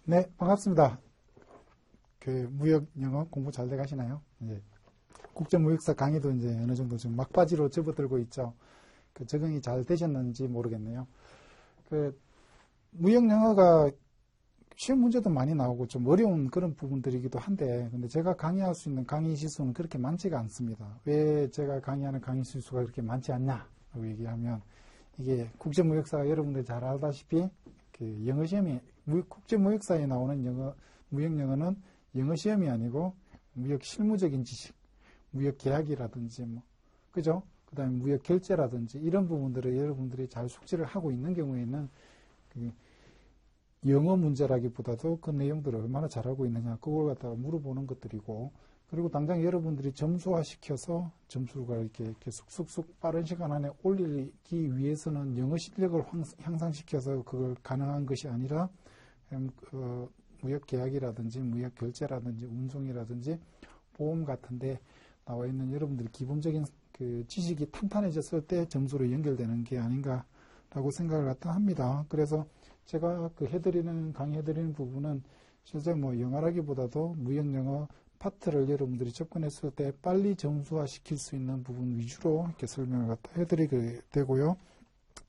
네, 반갑습니다. 무역 영어 공부 잘 돼 가시나요? 이제 국제무역사 강의도 이제 어느 정도 지금 막바지로 접어들고 있죠. 적응이 잘 되셨는지 모르겠네요. 무역 영어가 쉬운 문제도 많이 나오고 좀 어려운 그런 부분들이기도 한데, 근데 제가 강의할 수 있는 강의 시수는 그렇게 많지가 않습니다. 왜 제가 강의하는 강의 시수가 그렇게 많지 않냐라고 얘기하면, 이게 국제무역사가 여러분들이 잘 알다시피 영어 시험이 국제무역사에 나오는 무역 영어는 영어 시험이 아니고 무역 실무적인 지식, 무역 계약이라든지 그죠? 그다음에 무역 결제라든지 이런 부분들을 여러분들이 잘 숙지를 하고 있는 경우에는 영어 문제라기보다도 그 내용들을 얼마나 잘하고 있느냐 그걸 갖다가 물어보는 것들이고, 그리고 당장 여러분들이 점수화시켜서 점수가 이렇게 쑥쑥쑥 빠른 시간 안에 올리기 위해서는 영어 실력을 향상시켜서 그걸 가능한 것이 아니라 무역 계약이라든지 무역 결제라든지 운송이라든지 보험 같은데 나와 있는 여러분들이 기본적인 지식이 탄탄해졌을 때 점수로 연결되는 게 아닌가라고 생각을 갖다 합니다. 그래서 제가 강의해드리는 부분은 실제 영어라기보다도 무역 영어 파트를 여러분들이 접근했을 때 빨리 점수화 시킬 수 있는 부분 위주로 이렇게 설명을 갖다 해드리게 되고요.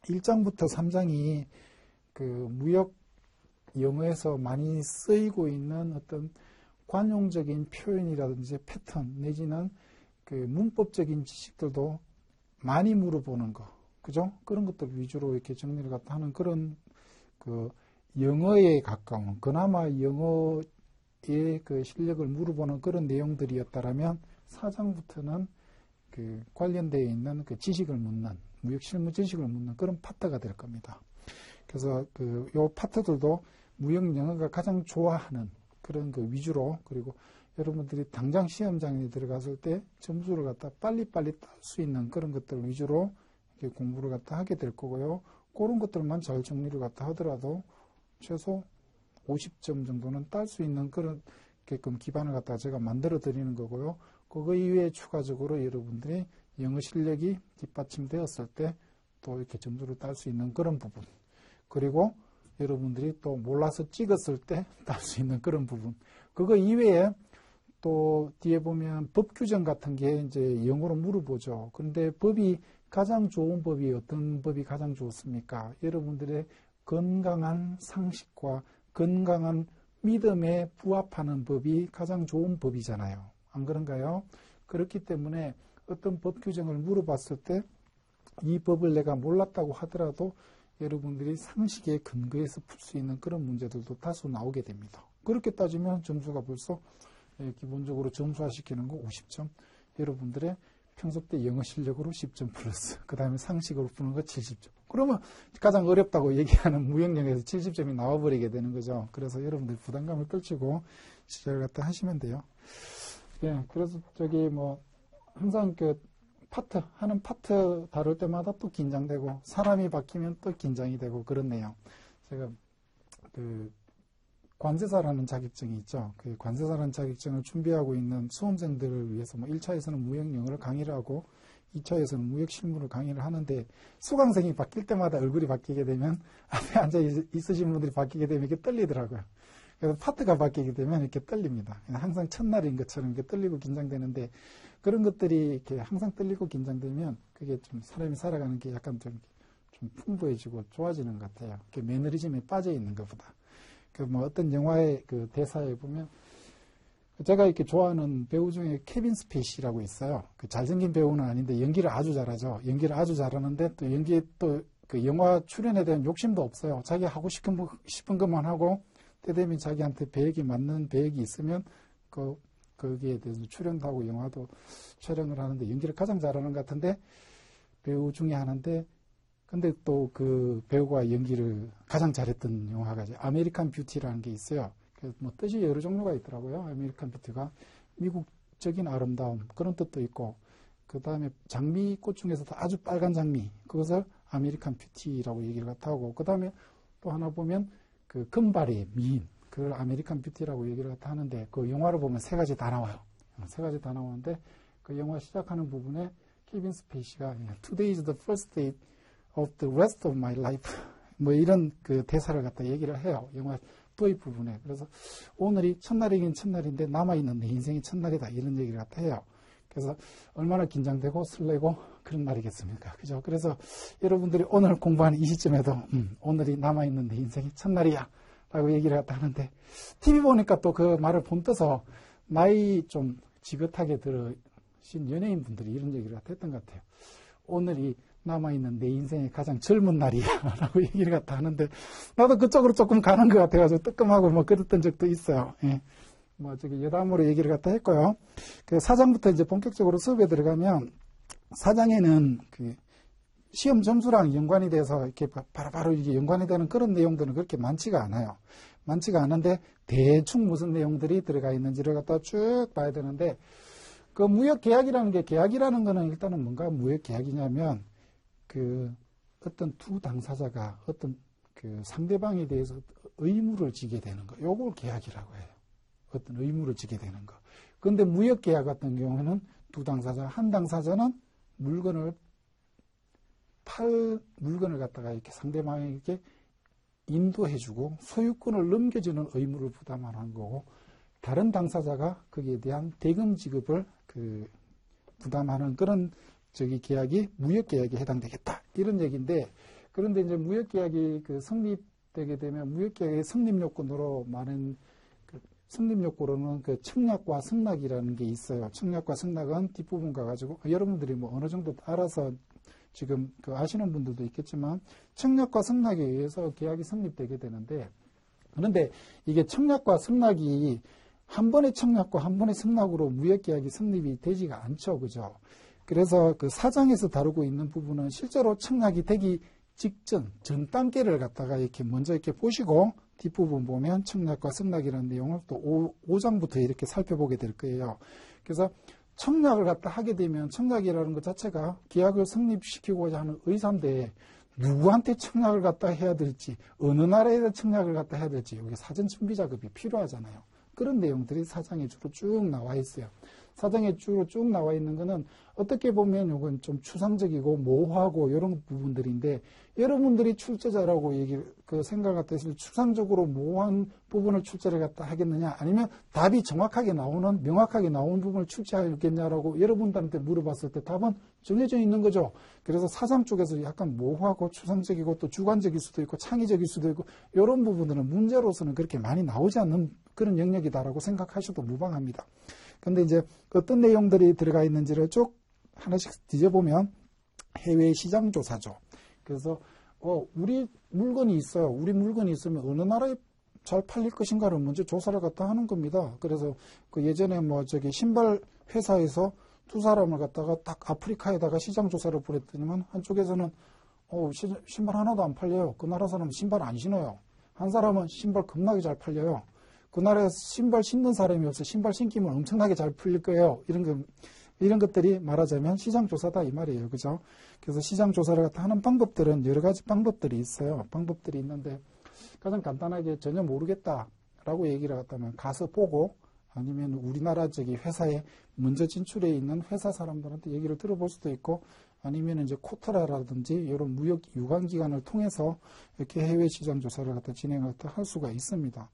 1장부터 3장이 무역 영어에서 많이 쓰이고 있는 어떤 관용적인 표현이라든지 패턴 내지는 문법적인 지식들도 많이 물어보는 거, 그죠? 그런 것들 위주로 이렇게 정리를 갖다 하는 그런 영어에 가까운, 그나마 영어의 실력을 물어보는 그런 내용들이었다라면 4장부터는 관련되어 있는 지식을 묻는, 무역 실무 지식을 묻는 그런 파트가 될 겁니다. 그래서 요 파트들도 무역 영어가 가장 좋아하는 그런 위주로, 그리고 여러분들이 당장 시험장에 들어갔을 때 점수를 갖다 빨리빨리 딸 수 있는 그런 것들 위주로 이렇게 공부를 갖다 하게 될 거고요. 그런 것들만 잘 정리를 갖다 하더라도 최소 50점 정도는 딸 수 있는 그런 기반을 갖다가 제가 만들어 드리는 거고요. 그거 이외에 추가적으로 여러분들이 영어 실력이 뒷받침되었을 때 또 이렇게 점수를 딸 수 있는 그런 부분, 그리고 여러분들이 또 몰라서 찍었을 때 딸 수 있는 그런 부분, 그거 이외에 또 뒤에 보면 법 규정 같은 게 이제 영어로 물어보죠. 그런데 가장 좋은 법이 어떤 법이 가장 좋습니까? 여러분들의 건강한 상식과 건강한 믿음에 부합하는 법이 가장 좋은 법이잖아요. 안 그런가요? 그렇기 때문에 어떤 법 규정을 물어봤을 때 이 법을 내가 몰랐다고 하더라도 여러분들이 상식에 근거해서 풀 수 있는 그런 문제들도 다수 나오게 됩니다. 그렇게 따지면 점수가 벌써 기본적으로 점수화시키는 거 50점, 여러분들의 평소 때 영어 실력으로 10점 플러스, 그 다음에 상식으로 푸는 거 70점. 그러면 가장 어렵다고 얘기하는 무역영어에서 70점이 나와버리게 되는 거죠. 그래서 여러분들 부담감을 떨치고 시작을 갖다 하시면 돼요. 예, 그래서 항상 하는 파트 다룰 때마다 또 긴장되고, 사람이 바뀌면 또 긴장이 되고 그렇네요. 제가 관세사라는 자격증이 있죠. 관세사라는 자격증을 준비하고 있는 수험생들을 위해서 1차에서는 무역 영어를 강의를 하고 2차에서는 무역 실무를 강의를 하는데, 수강생이 바뀔 때마다 얼굴이 바뀌게 되면, 앞에 앉아 있으신 분들이 바뀌게 되면 이렇게 떨리더라고요. 그래서 파트가 바뀌게 되면 이렇게 떨립니다. 항상 첫날인 것처럼 이렇게 떨리고 긴장되는데, 그런 것들이 이렇게 항상 떨리고 긴장되면 그게 좀 사람이 살아가는 게 약간 좀 풍부해지고 좋아지는 것 같아요. 매너리즘에 빠져 있는 것보다. 어떤 영화의 대사에 보면, 제가 이렇게 좋아하는 배우 중에 케빈 스페이시라고 있어요. 잘생긴 배우는 아닌데 연기를 아주 잘하죠. 연기를 아주 잘하는데 또 연기에 영화 출연에 대한 욕심도 없어요. 자기 하고 싶은 것만 하고, 때 되면 자기한테 배역이 맞는 배역이 있으면 거기에 대해서 출연도 하고 영화도 촬영을 하는데 연기를 가장 잘하는 것 같은데, 배우 중에 하나인데, 근데 또 그 배우가 연기를 가장 잘했던 영화가 아메리칸 뷰티라는 게 있어요. 그래서 뜻이 여러 종류가 있더라고요. 아메리칸 뷰티가 미국적인 아름다움, 그런 뜻도 있고, 그 다음에 장미꽃 중에서도 아주 빨간 장미, 그것을 아메리칸 뷰티라고 얘기를 갖다 하고, 그 다음에 또 하나 보면 금발의 미인, 그걸 아메리칸 뷰티라고 얘기를 갖다 하는데, 그 영화를 보면 세 가지 다 나와요. 세 가지 다 나오는데, 그 영화 시작하는 부분에 케빈 스페이시가 Today is the first day of the rest of my life. 뭐 이런 그 대사를 갖다 얘기를 해요. 영화 도입 부분에. 그래서 오늘이 첫날이긴 첫날인데 남아있는 내 인생이 첫날이다. 이런 얘기를 갖다 해요. 그래서 얼마나 긴장되고 설레고 그런 날이겠습니까? 그죠? 그래서 여러분들이 오늘 공부하는 이 시점에도 오늘이 남아있는 내 인생이 첫날이야. 라고 얘기를 갖다 하는데 TV 보니까 또 그 말을 본떠서 나이 좀 지긋하게 들으신 연예인분들이 이런 얘기를 갖다 했던 것 같아요. 오늘이 남아있는 내 인생의 가장 젊은 날이야 라고 얘기를 갖다 하는데 나도 그쪽으로 조금 가는 것 같아가지고 뜨끔하고 뭐 그랬던 적도 있어요. 예. 뭐 저기 여담으로 얘기를 갖다 했고요. 그 4장부터 이제 본격적으로 수업에 들어가면 4장에는 그 시험 점수랑 연관이 돼서 이렇게 바로바로 이게 연관이 되는 그런 내용들은 그렇게 많지가 않아요. 많지가 않은데 대충 무슨 내용들이 들어가 있는지를 갖다 쭉 봐야 되는데 그 무역계약이라는 게 계약이라는 거는 일단은 뭔가 무역계약이냐면 그 어떤 두 당사자가 어떤 그 상대방에 대해서 의무를 지게 되는 거. 요걸 계약이라고 해요. 어떤 의무를 지게 되는 거. 그런데 무역계약 같은 경우에는 두 당사자, 한 당사자는 물건을 갖다가 이렇게 상대방에게 인도해주고 소유권을 넘겨주는 의무를 부담하는 거고, 다른 당사자가 거기에 대한 대금 지급을 부담하는 그런 계약이 무역계약에 해당되겠다. 이런 얘기인데, 그런데 이제 무역계약이 성립되게 되면 무역계약의 성립요건으로 많은 성립요건으로는 청약과 승낙이라는 게 있어요. 청약과 승낙은 뒷부분 가가지고 여러분들이 뭐 어느 정도 알아서 지금 아시는 분들도 있겠지만 청약과 승낙에 의해서 계약이 성립되게 되는데, 그런데 이게 청약과 승낙이 한 번의 청약과 한 번의 승낙으로 무역계약이 성립이 되지가 않죠. 그죠? 그래서 그 4장에서 다루고 있는 부분은 실제로 청약이 되기 직전, 전 단계를 갖다가 이렇게 먼저 이렇게 보시고 뒷부분 보면 청약과 승낙이라는 내용을 또 5장부터 이렇게 살펴보게 될 거예요. 그래서 청약을 갖다 하게 되면 청약이라는 것 자체가 계약을 성립시키고자 하는 의사인데 누구한테 청약을 갖다 해야 될지, 어느 나라에다 청약을 갖다 해야 될지 여기 사전 준비 작업이 필요하잖아요. 그런 내용들이 4장에 주로 쭉 나와 있어요. 4장에 주로 쭉 나와 있는 거는 어떻게 보면 이건 좀 추상적이고 모호하고 이런 부분들인데, 여러분들이 출제자라고 생각 같았을 때 추상적으로 모호한 부분을 출제를 갖다 하겠느냐, 아니면 답이 정확하게 나오는, 명확하게 나오는 부분을 출제하겠냐라고 여러분들한테 물어봤을 때 답은 정해져 있는 거죠. 그래서 4장 쪽에서 약간 모호하고 추상적이고 또 주관적일 수도 있고 창의적일 수도 있고 이런 부분들은 문제로서는 그렇게 많이 나오지 않는 그런 영역이다라고 생각하셔도 무방합니다. 근데 이제 어떤 내용들이 들어가 있는지를 쭉 하나씩 뒤져보면 해외 시장 조사죠. 그래서 우리 물건이 있어요. 우리 물건이 있으면 어느 나라에 잘 팔릴 것인가를 먼저 조사를 갖다 하는 겁니다. 그래서 예전에 신발 회사에서 두 사람을 갖다가 딱 아프리카에다가 시장 조사를 보냈더니만 한쪽에서는 신발 하나도 안 팔려요. 그 나라 사람은 신발 안 신어요. 한 사람은 신발 겁나게 잘 팔려요. 그 나라에 신발 신는 사람이 없어 신발 신기면 엄청나게 잘 풀릴 거예요. 이런 것들이 말하자면 시장 조사다 이 말이에요. 그죠? 그래서 시장 조사를 갖다 하는 방법들은 여러 가지 방법들이 있어요. 방법들이 있는데 가장 간단하게 전혀 모르겠다라고 얘기를 갖다면 가서 보고, 아니면 우리나라 회사에 먼저 진출해 있는 회사 사람들한테 얘기를 들어볼 수도 있고, 아니면 이제 코트라라든지 이런 무역 유관기관을 통해서 이렇게 해외 시장 조사를 갖다 진행을 할 수가 있습니다.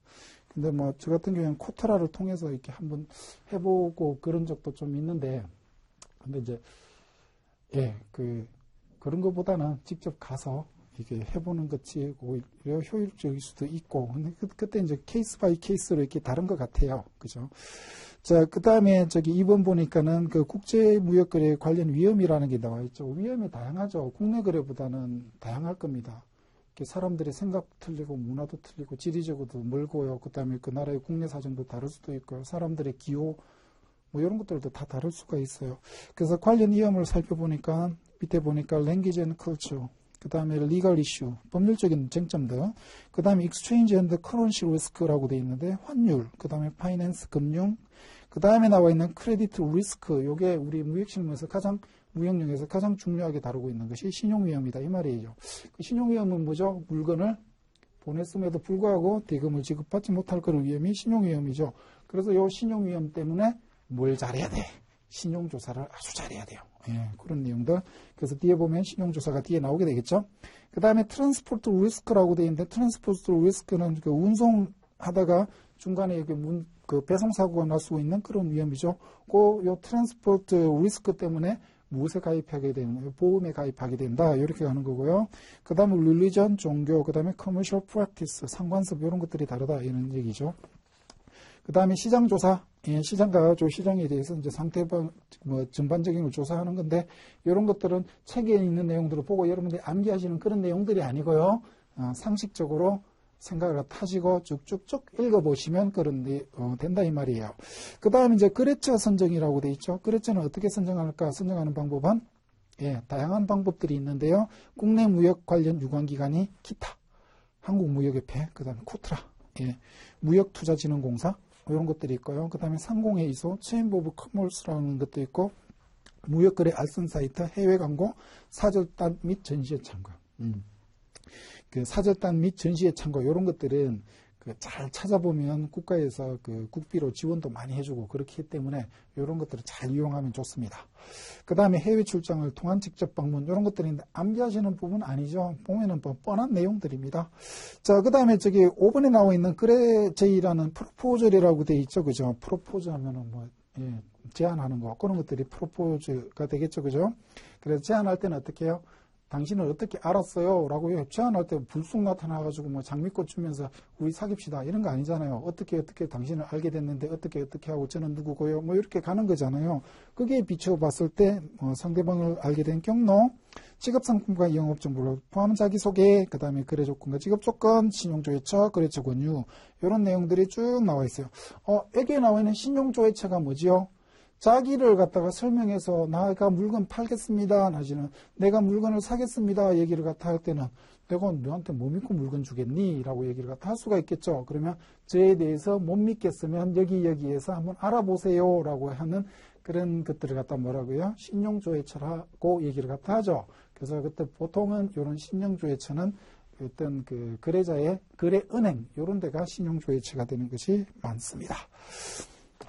근데 저 같은 경우에는 코트라를 통해서 이렇게 한번 해보고 그런 적도 좀 있는데, 근데 이제, 그런 것보다는 직접 가서 이게 해보는 것이 오히려 효율적일 수도 있고, 근데 그때 이제 케이스 바이 케이스로 이렇게 다른 것 같아요. 그죠? 자, 그 다음에 2번 보니까는 국제무역거래 관련 위험이라는 게 나와 있죠. 위험이 다양하죠. 국내 거래보다는 다양할 겁니다. 사람들의 생각도 틀리고, 문화도 틀리고, 지리적으로도 멀고요. 그 다음에 그 나라의 국내 사정도 다를 수도 있고요. 사람들의 기호, 이런 것들도 다 다를 수가 있어요. 그래서 관련 위험을 살펴보니까, 밑에 보니까 language and culture, 그 다음에 legal issue, 법률적인 쟁점들, 그 다음에 exchange and currency risk라고 되어 있는데, 환율, 그 다음에 finance, 금융, 그 다음에 나와 있는 credit risk, 요게 우리 무역실무에서 무역령에서 가장 중요하게 다루고 있는 것이 신용위험이다 이 말이에요. 그 신용위험은 뭐죠? 물건을 보냈음에도 불구하고 대금을 지급받지 못할 그런 위험이 신용위험이죠. 그래서 이 신용위험 때문에 뭘 잘해야 돼? 신용조사를 아주 잘해야 돼요. 예, 그런 내용들. 그래서 뒤에 보면 신용조사가 뒤에 나오게 되겠죠. 그 다음에 트랜스포트 리스크라고 되어 있는데, 트랜스포트 리스크는 그 운송하다가 중간에 이렇게 그 배송사고가 날 수 있는 그런 위험이죠. 요 트랜스포트 리스크 때문에 무엇에 가입하게 되는, 보험에 가입하게 된다. 이렇게 가는 거고요. 그 다음에 릴리전, 종교, 그 다음에 커머셜 프랙티스, 상관습, 이런 것들이 다르다. 이런 얘기죠. 그 다음에 시장조사, 예, 시장에 대해서 이제 상대방, 전반적인 걸 조사하는 건데, 이런 것들은 책에 있는 내용들을 보고 여러분들이 암기하시는 그런 내용들이 아니고요. 상식적으로 생각을 타시고 쭉쭉쭉 읽어보시면 그런 된다 이 말이에요. 그 다음에 이제 거래처 선정이라고 돼 있죠. 거래처는 어떻게 선정할까? 선정하는 방법은 예, 다양한 방법들이 있는데요. 국내 무역 관련 유관기관이 기타, 한국무역협회, 그 다음에 코트라, 예, 무역투자진흥공사 이런 것들이 있고요. 그 다음에 상공회의소, 체인버 오브 커머스라는 것도 있고, 무역거래 알선 사이트, 해외 광고, 사절단 및 전시회 참가. 그 사절단 및 전시회 참고 이런 것들은 그 잘 찾아보면 국가에서 그 국비로 지원도 많이 해주고 그렇기 때문에 이런 것들을 잘 이용하면 좋습니다. 그 다음에 해외 출장을 통한 직접 방문 이런 것들인데 암기하시는 부분 아니죠. 보면은 뻔한 내용들입니다. 자, 그 다음에 저기 5번에 나와 있는 거래제의라는 프로포절이라고 돼 있죠, 그죠? 프로포즈 하면은 예, 제안하는 거 그런 것들이 프로포즈가 되겠죠, 그죠? 그래서 제안할 때는 어떻게 해요? 당신은 어떻게 알았어요? 라고 제안할 때 불쑥 나타나가지고 장미꽃 주면서 우리 사귀읍시다 이런 거 아니잖아요. 어떻게 당신을 알게 됐는데 어떻게 하고 저는 누구고요? 이렇게 가는 거잖아요. 거기에 비춰봤을 때 상대방을 알게 된 경로, 직업상품과 영업정보를 포함한 자기소개, 그 다음에 거래조건과 직업조건, 신용조회처, 거래처 권유 이런 내용들이 쭉 나와 있어요. 여기에 나와 있는 신용조회처가 뭐지요? 자기를 갖다가 설명해서 내가 물건 팔겠습니다. 나지는 내가 물건을 사겠습니다. 얘기를 갖다 할 때는 내가 너한테 뭐 믿고 물건 주겠니? 라고 얘기를 갖다 할 수가 있겠죠. 그러면 저에 대해서 못 믿겠으면 여기에서 한번 알아보세요. 라고 하는 그런 것들을 갖다 뭐라고요? 신용조회처라고 얘기를 갖다 하죠. 그래서 그때 보통은 이런 신용조회처는 어떤 그 거래자의 거래은행 이런 데가 신용조회처가 되는 것이 많습니다.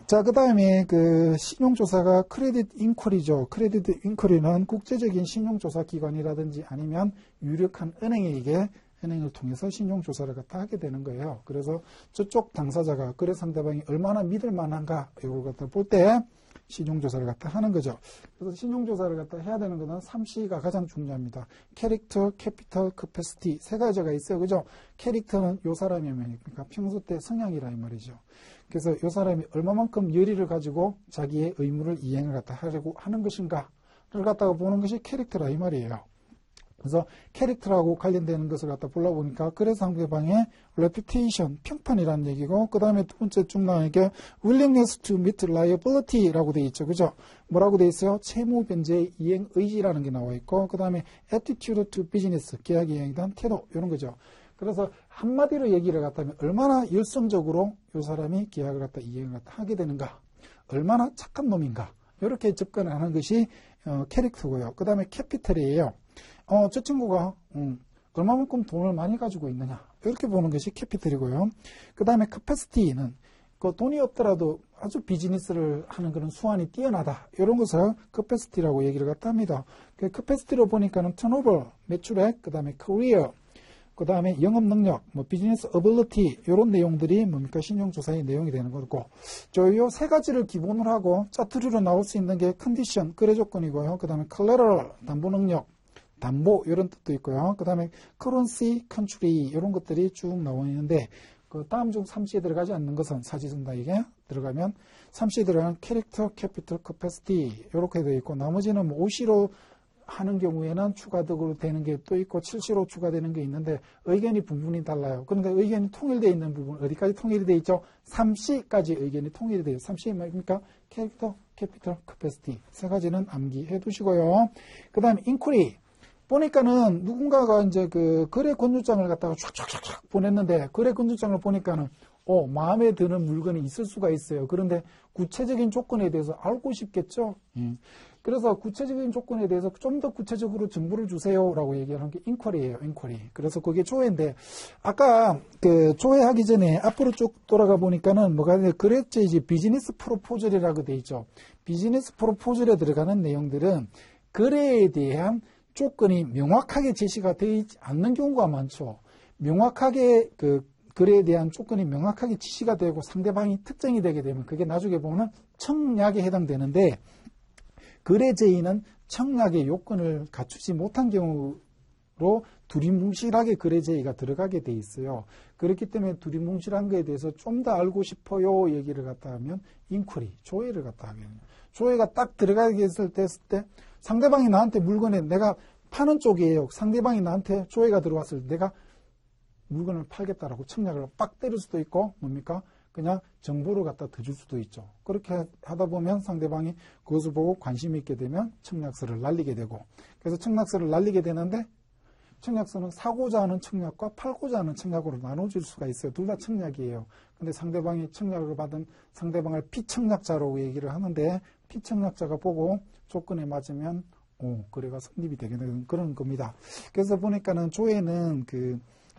자, 그 다음에 그 신용조사가 크레딧 인쿼리죠. 크레딧 인쿼리는 국제적인 신용조사 기관이라든지 아니면 유력한 은행에게 은행을 통해서 신용조사를 갖다 하게 되는 거예요. 그래서 저쪽 당사자가 거래 상대방이 얼마나 믿을 만한가 이걸 갖다 볼 때 신용조사를 갖다 하는 거죠. 그래서 신용조사를 갖다 해야 되는 것은 3C가 가장 중요합니다. 캐릭터, 캐피털, 커패시티 세 가지가 있어요. 그죠? 캐릭터는 요 사람이 그러니까 평소 때 성향이라 이 말이죠. 그래서 이 사람이 얼마만큼 열의를 가지고 자기의 의무를 이행을 갖다 하려고 하는 것인가를 갖다가 보는 것이 캐릭터라 이 말이에요. 그래서 캐릭터라고 관련되는 것을 갖다 보려 보니까 거래 상대방의 reputation, 평판이라는 얘기고, 그 다음에 두 번째 쭉 나오는 게 willingness to meet liability라고 돼 있죠. 그죠? 뭐라고 돼 있어요? 채무 변제의 이행 의지라는 게 나와 있고, 그 다음에 attitude to business, 계약 이행에 대한 태도, 이런 거죠. 그래서 한마디로 얘기를 갖다 하면 얼마나 열성적으로 이 사람이 계약을 갖다 이행을 갖다 하게 되는가, 얼마나 착한 놈인가, 이렇게 접근을 하는 것이 캐릭터고요. 그 다음에 캐피털이에요. 저 친구가 얼마만큼 돈을 많이 가지고 있느냐, 이렇게 보는 것이 캐피털이고요. 그 다음에 커패시티는 그 돈이 없더라도 아주 비즈니스를 하는 그런 수완이 뛰어나다, 이런 것을 커패시티라고 얘기를 갖다 합니다. 그 커패시티로 보니까는 턴오버, 매출액, 그 다음에 커리어, 그 다음에 영업 능력, 비즈니스 어빌리티, 이런 내용들이 뭡니까? 신용조사의 내용이 되는 거고, 요 세 가지를 기본으로 하고 짜투리로 나올 수 있는 게 컨디션, 거래 조건이고요. 그 다음에 컬러럴, 담보 능력, 담보, 이런 뜻도 있고요. 그 다음에 커런시, 컨트리, 이런 것들이 쭉 나와 있는데, 그 다음 중 3C에 들어가지 않는 것은 사지선다 이게 들어가면 3C에 들어가는 캐릭터, 캐피털, 커패시티, 이렇게 되어 있고, 나머지는 5C로 하는 경우에는 추가적으로 되는 게 또 있고 7C로 추가되는 게 있는데 의견이 분분히 달라요. 그러니까 의견이 통일되어 있는 부분 어디까지 통일이 되어 있죠? 3C까지 의견이 통일이 돼요. 3C 뭡니까? 캐릭터, 캐피털, 커패시티 세 가지는 암기해 두시고요. 그 다음에 인퀴리, 보니까는 누군가가 이제 그 거래 권유장을 갖다가 촥촥촥 보냈는데 거래 권유장을 보니까는 마음에 드는 물건이 있을 수가 있어요. 그런데 구체적인 조건에 대해서 알고 싶겠죠. 그래서 구체적인 조건에 대해서 좀 더 구체적으로 정보를 주세요라고 얘기하는 게 인쿼리예요. 인쿼리. 그래서 그게 조회인데 아까 그 조회하기 전에 앞으로 쭉 돌아가 보니까는 뭐가 그랬죠. 이제 비즈니스 프로포절이라고 돼 있죠. 비즈니스 프로포절에 들어가는 내용들은 거래에 대한 조건이 명확하게 제시가 되어 있지 않는 경우가 많죠. 명확하게 거래에 대한 조건이 명확하게 지시가 되고 상대방이 특정이 되게 되면 그게 나중에 보면 청약에 해당되는데 거래 제의는 청약의 요건을 갖추지 못한 경우로 두리뭉실하게 거래 제의가 들어가게 돼 있어요. 그렇기 때문에 두리뭉실한 거에 대해서 좀 더 알고 싶어요 얘기를 갖다 하면 인쿼리, 조회를 갖다 하면 조회가 딱 들어가게 했을 때 상대방이 나한테 물건에 내가 파는 쪽이에요. 상대방이 나한테 조회가 들어왔을 때 내가 물건을 팔겠다라고 청약을 빡 때릴 수도 있고 뭡니까? 그냥 정보를 갖다 더 줄 수도 있죠. 그렇게 하다 보면 상대방이 그것을 보고 관심이 있게 되면 청약서를 날리게 되고 그래서 청약서를 날리게 되는데 청약서는 사고자 하는 청약과 팔고자 하는 청약으로 나눠질 수가 있어요. 둘 다 청약이에요. 근데 상대방이 청약을 받은 상대방을 피청약자로 얘기를 하는데 피청약자가 보고 조건에 맞으면 거래가 성립이 되게 되는 그런 겁니다. 그래서 보니까는 조회는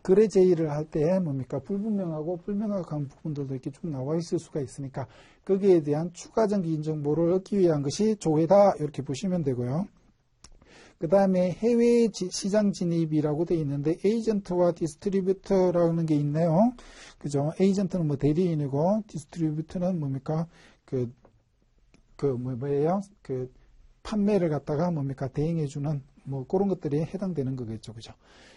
거래 제의를 할 때 뭡니까? 불분명하고 불명확한 부분들도 이렇게 쭉 나와 있을 수가 있으니까 거기에 대한 추가적인 정보를 얻기 위한 것이 조회다 이렇게 보시면 되고요. 그 다음에 해외 시장 진입이라고 되어 있는데 에이전트와 디스트리뷰터라는 게 있네요. 그죠? 에이전트는 뭐 대리인이고 디스트리뷰터는 뭡니까? 뭐예요? 판매를 갖다가 뭡니까? 대행해주는 뭐 그런 것들이 해당되는 거겠죠. 그죠?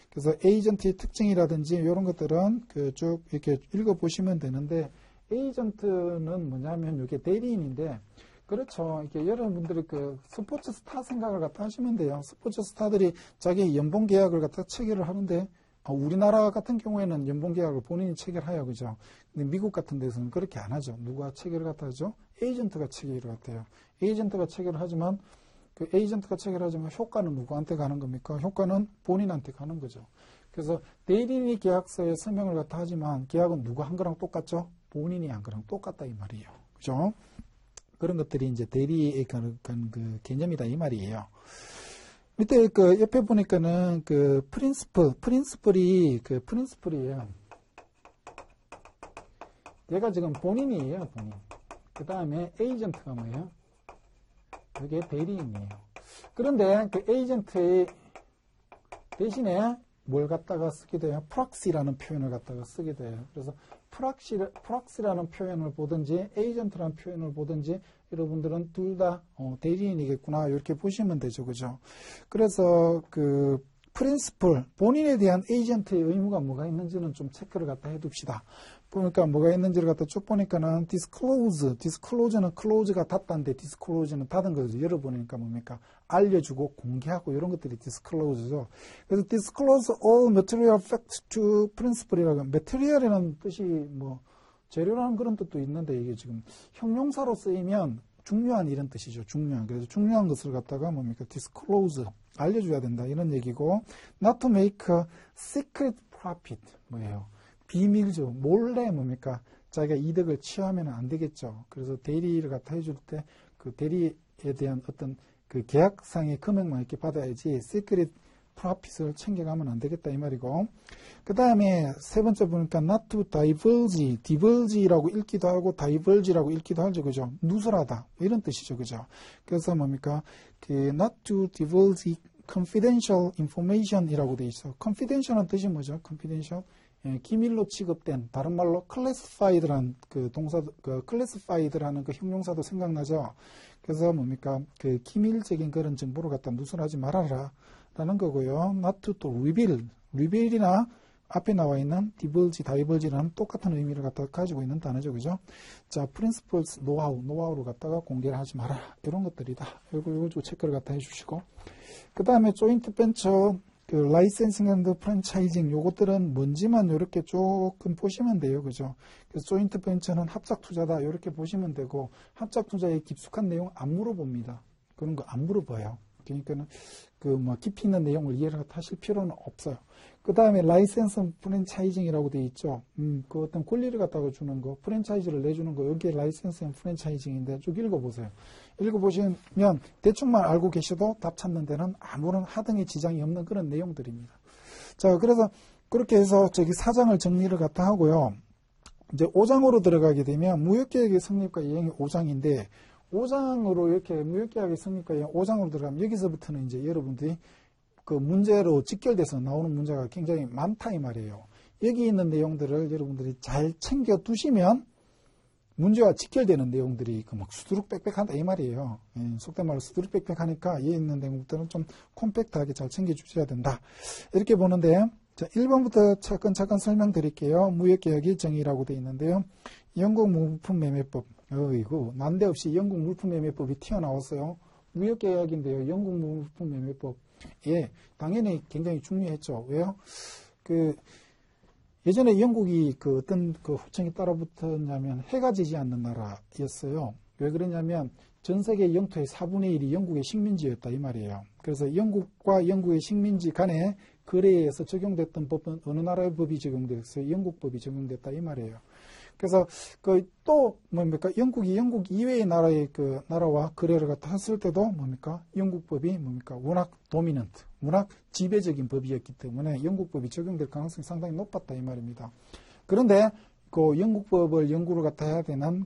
그래서 에이전트의 특징이라든지 이런 것들은 쭉 이렇게 읽어보시면 되는데 에이전트는 뭐냐면 이게 대리인인데 그렇죠. 이게 여러분들이 스포츠 스타 생각을 갖다 하시면 돼요. 스포츠 스타들이 자기 연봉 계약을 갖다 체결을 하는데 우리나라 같은 경우에는 연봉 계약을 본인이 체결해요. 그죠? 근데 미국 같은 데서는 그렇게 안 하죠. 누가 체결을 갖다 하죠? 에이전트가 체결을 갖다 해요. 에이전트가 체결을 하지만 에이전트가 체결하지만 효과는 누구한테 가는 겁니까? 효과는 본인한테 가는 거죠. 그래서 대리인이 계약서에 서명을 갖다 하지만 계약은 누가 한 거랑 똑같죠? 본인이 한 거랑 똑같다 이 말이에요. 그죠? 그런 것들이 이제 대리의 그 개념이다 이 말이에요. 밑에 옆에 보니까는 프린스플이에요. 얘가 지금 본인이에요, 본인. 그 다음에 에이전트가 뭐예요? 이게 대리인이에요. 그런데 에이전트의 대신에 뭘 갖다가 쓰게 돼요? 프락시라는 표현을 갖다가 쓰게 돼요. 그래서 프락시라는 표현을 보든지 에이전트라는 표현을 보든지 여러분들은 둘 다 대리인이겠구나 이렇게 보시면 되죠. 그죠? 그래서 프린시플, 본인에 대한 에이전트의 의무가 뭐가 있는지는 좀 체크를 갖다 해둡시다. 보니까 뭐가 있는지를 갖다 쭉 보니까는 디스클로즈는 클로즈가 닫다인데 디스클로즈는 닫은 거죠. 열어보니까 뭡니까? 알려주고 공개하고 이런 것들이 디스클로즈죠. 그래서 disclose all material facts to principal이라고 material이라는 뜻이 뭐 재료라는 그런 뜻도 있는데 이게 지금 형용사로 쓰이면 중요한 이런 뜻이죠. 중요한. 그래서 중요한 것을 갖다가 뭡니까? disclose 알려줘야 된다 이런 얘기고 not to make a secret profit 뭐예요? 비밀죠. 몰래 뭡니까? 자기가 이득을 취하면 안 되겠죠. 그래서 대리를 갖다 해줄 때 그 대리에 대한 어떤 그 계약상의 금액만 이렇게 받아야지 시크릿 프로핏을 챙겨가면 안 되겠다 이 말이고 그 다음에 세 번째 보니까 not to diverge라고 읽기도 하고 diverge라고 읽기도 하죠. 그죠? 누설하다 이런 뜻이죠. 그죠? 그래서 뭡니까? not to divulge confidential information이라고 돼 있어. confidential은 뜻이 뭐죠? confidential 기밀로 취급된 다른 말로 classified라는 classified라는 형용사도 생각나죠. 그래서 뭡니까 기밀적인 그런 정보를 갖다 누설하지 말아라 라는 거고요. not to reveal이나 앞에 나와 있는 diverge라는 똑같은 의미를 갖다 가지고 있는 단어죠. 그죠? 자, principles, 노하우를 갖다가 공개를 하지 마라 이런 것들이다. 요거 체크를 갖다 해주시고 그 다음에 joint venture 라이센싱 앤드 프랜차이징 요것들은 뭔지만 이렇게 조금 보시면 돼요. 그죠? 그래서 조인트 벤처는 합작 투자다 이렇게 보시면 되고 합작 투자에 깊숙한 내용 안 물어봅니다. 그런 거 안 물어봐요. 그러니까는 깊이 있는 내용을 이해를 하실 필요는 없어요. 그 다음에 라이센스 프랜차이징이라고 되어 있죠. 그 어떤 권리를 갖다가 주는 거, 프랜차이즈를 내주는 거, 여기에 라이센스 프랜차이징인데 쭉 읽어보세요. 읽어보시면 대충만 알고 계셔도 답 찾는 데는 아무런 하등의 지장이 없는 그런 내용들입니다. 자, 그래서 그렇게 해서 저기 4장을 정리를 갖다 하고요. 이제 5장으로 들어가게 되면 무역계약의 성립과 이행이 5장인데 5장으로 이렇게 무역계약의 성립과 이행 5장으로 들어가면 여기서부터는 이제 여러분들이 그 문제로 직결돼서 나오는 문제가 굉장히 많다 이 말이에요. 여기 있는 내용들을 여러분들이 잘 챙겨 두시면 문제와 직결되는 내용들이 막 수두룩 빽빽하다 이 말이에요. 속된 말로 수두룩 빽빽하니까 여기 있는 내용들은 좀 콤팩트하게 잘 챙겨 주셔야 된다. 이렇게 보는데 자, 1번부터 차근차근 설명드릴게요. 무역계약의 정의라고 되어 있는데요. 영국 물품매매법. 이거 난데없이 영국 물품매매법이 튀어나왔어요. 무역계약인데요. 영국 물품매매법. 예, 당연히 굉장히 중요했죠. 왜요? 예전에 영국이 어떤 호칭이 따라붙었냐면 해가 지지 않는 나라였어요. 왜 그러냐면 전 세계 영토의 4분의 1이 영국의 식민지였다 이 말이에요. 그래서 영국과 영국의 식민지 간에 거래에서 적용됐던 법은 어느 나라의 법이 적용됐어요? 영국 법이 적용됐다 이 말이에요. 그래서 또 뭡니까? 영국이 영국 이외의 나라의 나라와 거래를 갖다 했을 때도 뭡니까? 영국 법이 뭡니까? 워낙 도미넌트, 워낙 지배적인 법이었기 때문에 영국 법이 적용될 가능성이 상당히 높았다 이 말입니다. 그런데 영국 법을 연구를 갖다 해야 되는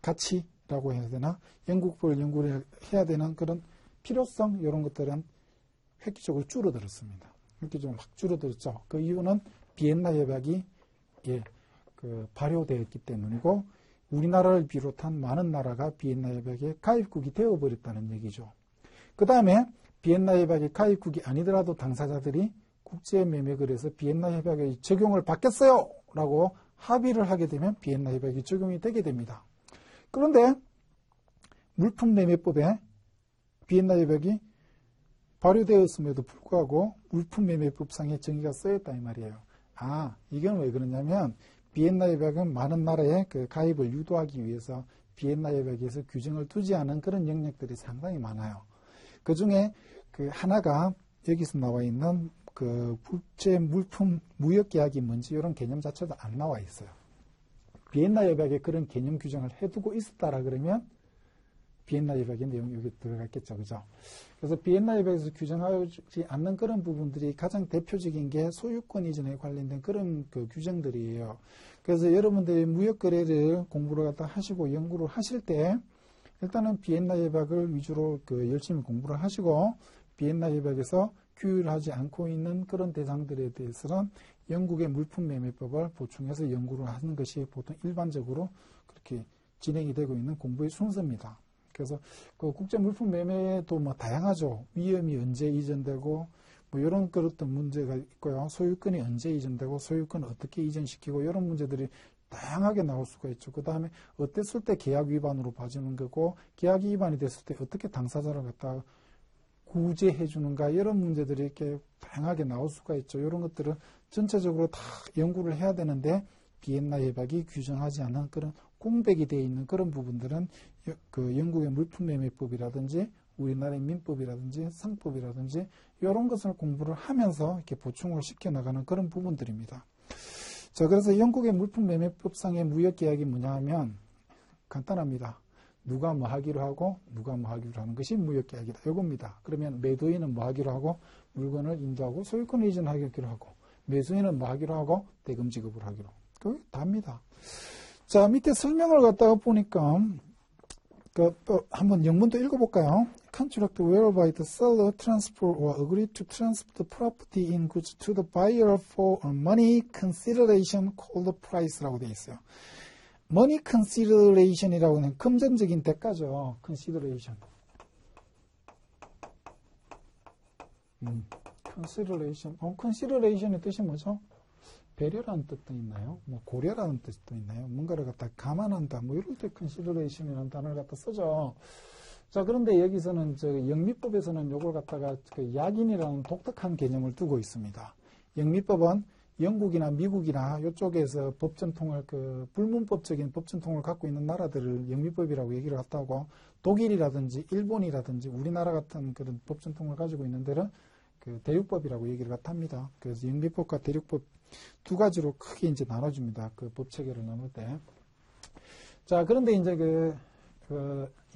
가치라고 해야 되나? 영국 법을 연구를 해야 되는 그런 필요성 이런 것들은 획기적으로 줄어들었습니다. 획기적으로 확 줄어들었죠. 그 이유는 비엔나 협약이 발효되었기 때문이고 우리나라를 비롯한 많은 나라가 비엔나 협약에 가입국이 되어버렸다는 얘기죠. 그 다음에 비엔나 협약의 가입국이 아니더라도 당사자들이 국제매매거래에서 비엔나 협약의 적용을 받겠어요 라고 합의를 하게 되면 비엔나 협약이 적용이 되게 됩니다. 그런데 물품매매법에 비엔나 협약이 발효되었음에도 불구하고 물품매매법상의 정의가 쓰였다 이 말이에요. 이건 왜 그러냐면 비엔나 협약은 많은 나라의 가입을 유도하기 위해서 비엔나 협약에서 규정을 두지 않은 그런 영역들이 상당히 많아요. 그 중에 하나가 여기서 나와 있는 국제 물품 무역 계약이 뭔지 이런 개념 자체도 안 나와 있어요. 비엔나 협약에 그런 개념 규정을 해두고 있었다라 그러면 비엔나 협약의 내용이 여기 들어갔겠죠. 그죠? 그래서 비엔나 협약에서 규정하지 않는 그런 부분들이 가장 대표적인 게 소유권 이전에 관련된 그런 규정들이에요. 그래서 여러분들이 무역거래를 공부를 갖다 하시고 연구를 하실 때 일단은 비엔나 협약을 위주로 열심히 공부를 하시고 비엔나 협약에서 규율하지 않고 있는 그런 대상들에 대해서는 영국의 물품매매법을 보충해서 연구를 하는 것이 보통 일반적으로 그렇게 진행이 되고 있는 공부의 순서입니다. 그래서 국제 물품 매매도 다양하죠. 위험이 언제 이전되고 이런 그런 문제가 있고요. 소유권이 언제 이전되고 소유권을 어떻게 이전시키고 이런 문제들이 다양하게 나올 수가 있죠. 그 다음에 어땠을 때 계약 위반으로 봐주는 거고 계약 위반이 됐을 때 어떻게 당사자를 갖다 구제해 주는가 이런 문제들이 이렇게 다양하게 나올 수가 있죠. 이런 것들을 전체적으로 다 연구를 해야 되는데 비엔나 협약이 규정하지 않은 그런 공백이 되어 있는 그런 부분들은 영국의 물품매매법이라든지 우리나라의 민법이라든지 상법이라든지 이런 것을 공부를 하면서 이렇게 보충을 시켜나가는 그런 부분들입니다. 자, 그래서 영국의 물품매매법상의 무역계약이 뭐냐 하면 간단합니다. 누가 뭐 하기로 하고 누가 뭐 하기로 하는 것이 무역계약이다. 이겁니다. 그러면 매도인은 뭐 하기로 하고 물건을 인도하고 소유권을 이전하기로 하고 매수인은 뭐 하기로 하고 대금 지급을 하기로 하고 그게 답니다. 자, 밑에 설명을 갖다가 보니까 한번 영문도 읽어볼까요? Contract whereby the seller transfer or agree to transfer the property in goods to the buyer for a money consideration called price라고 되어 있어요. money consideration이라고 하는 금전적인 대가죠. consideration. consideration. consideration의 뜻이 뭐죠? 배려라는 뜻도 있나요? 고려라는 뜻도 있나요? 뭔가를 갖다 감안한다. 이럴 때 consideration이라는 단어를 갖다 쓰죠. 자, 그런데 여기서는 영미법에서는 이걸 갖다가 약인이라는 독특한 개념을 두고 있습니다. 영미법은 영국이나 미국이나 이쪽에서 법 전통을 불문법적인 법 전통을 갖고 있는 나라들을 영미법이라고 얘기를 했다고, 독일이라든지 일본이라든지 우리나라 같은 그런 법 전통을 가지고 있는 데는 대륙법이라고 얘기를 합니다. 그래서 영미법과 대륙법 두 가지로 크게 이제 나눠줍니다. 그 법 체계를 나눌 때. 자, 그런데 이제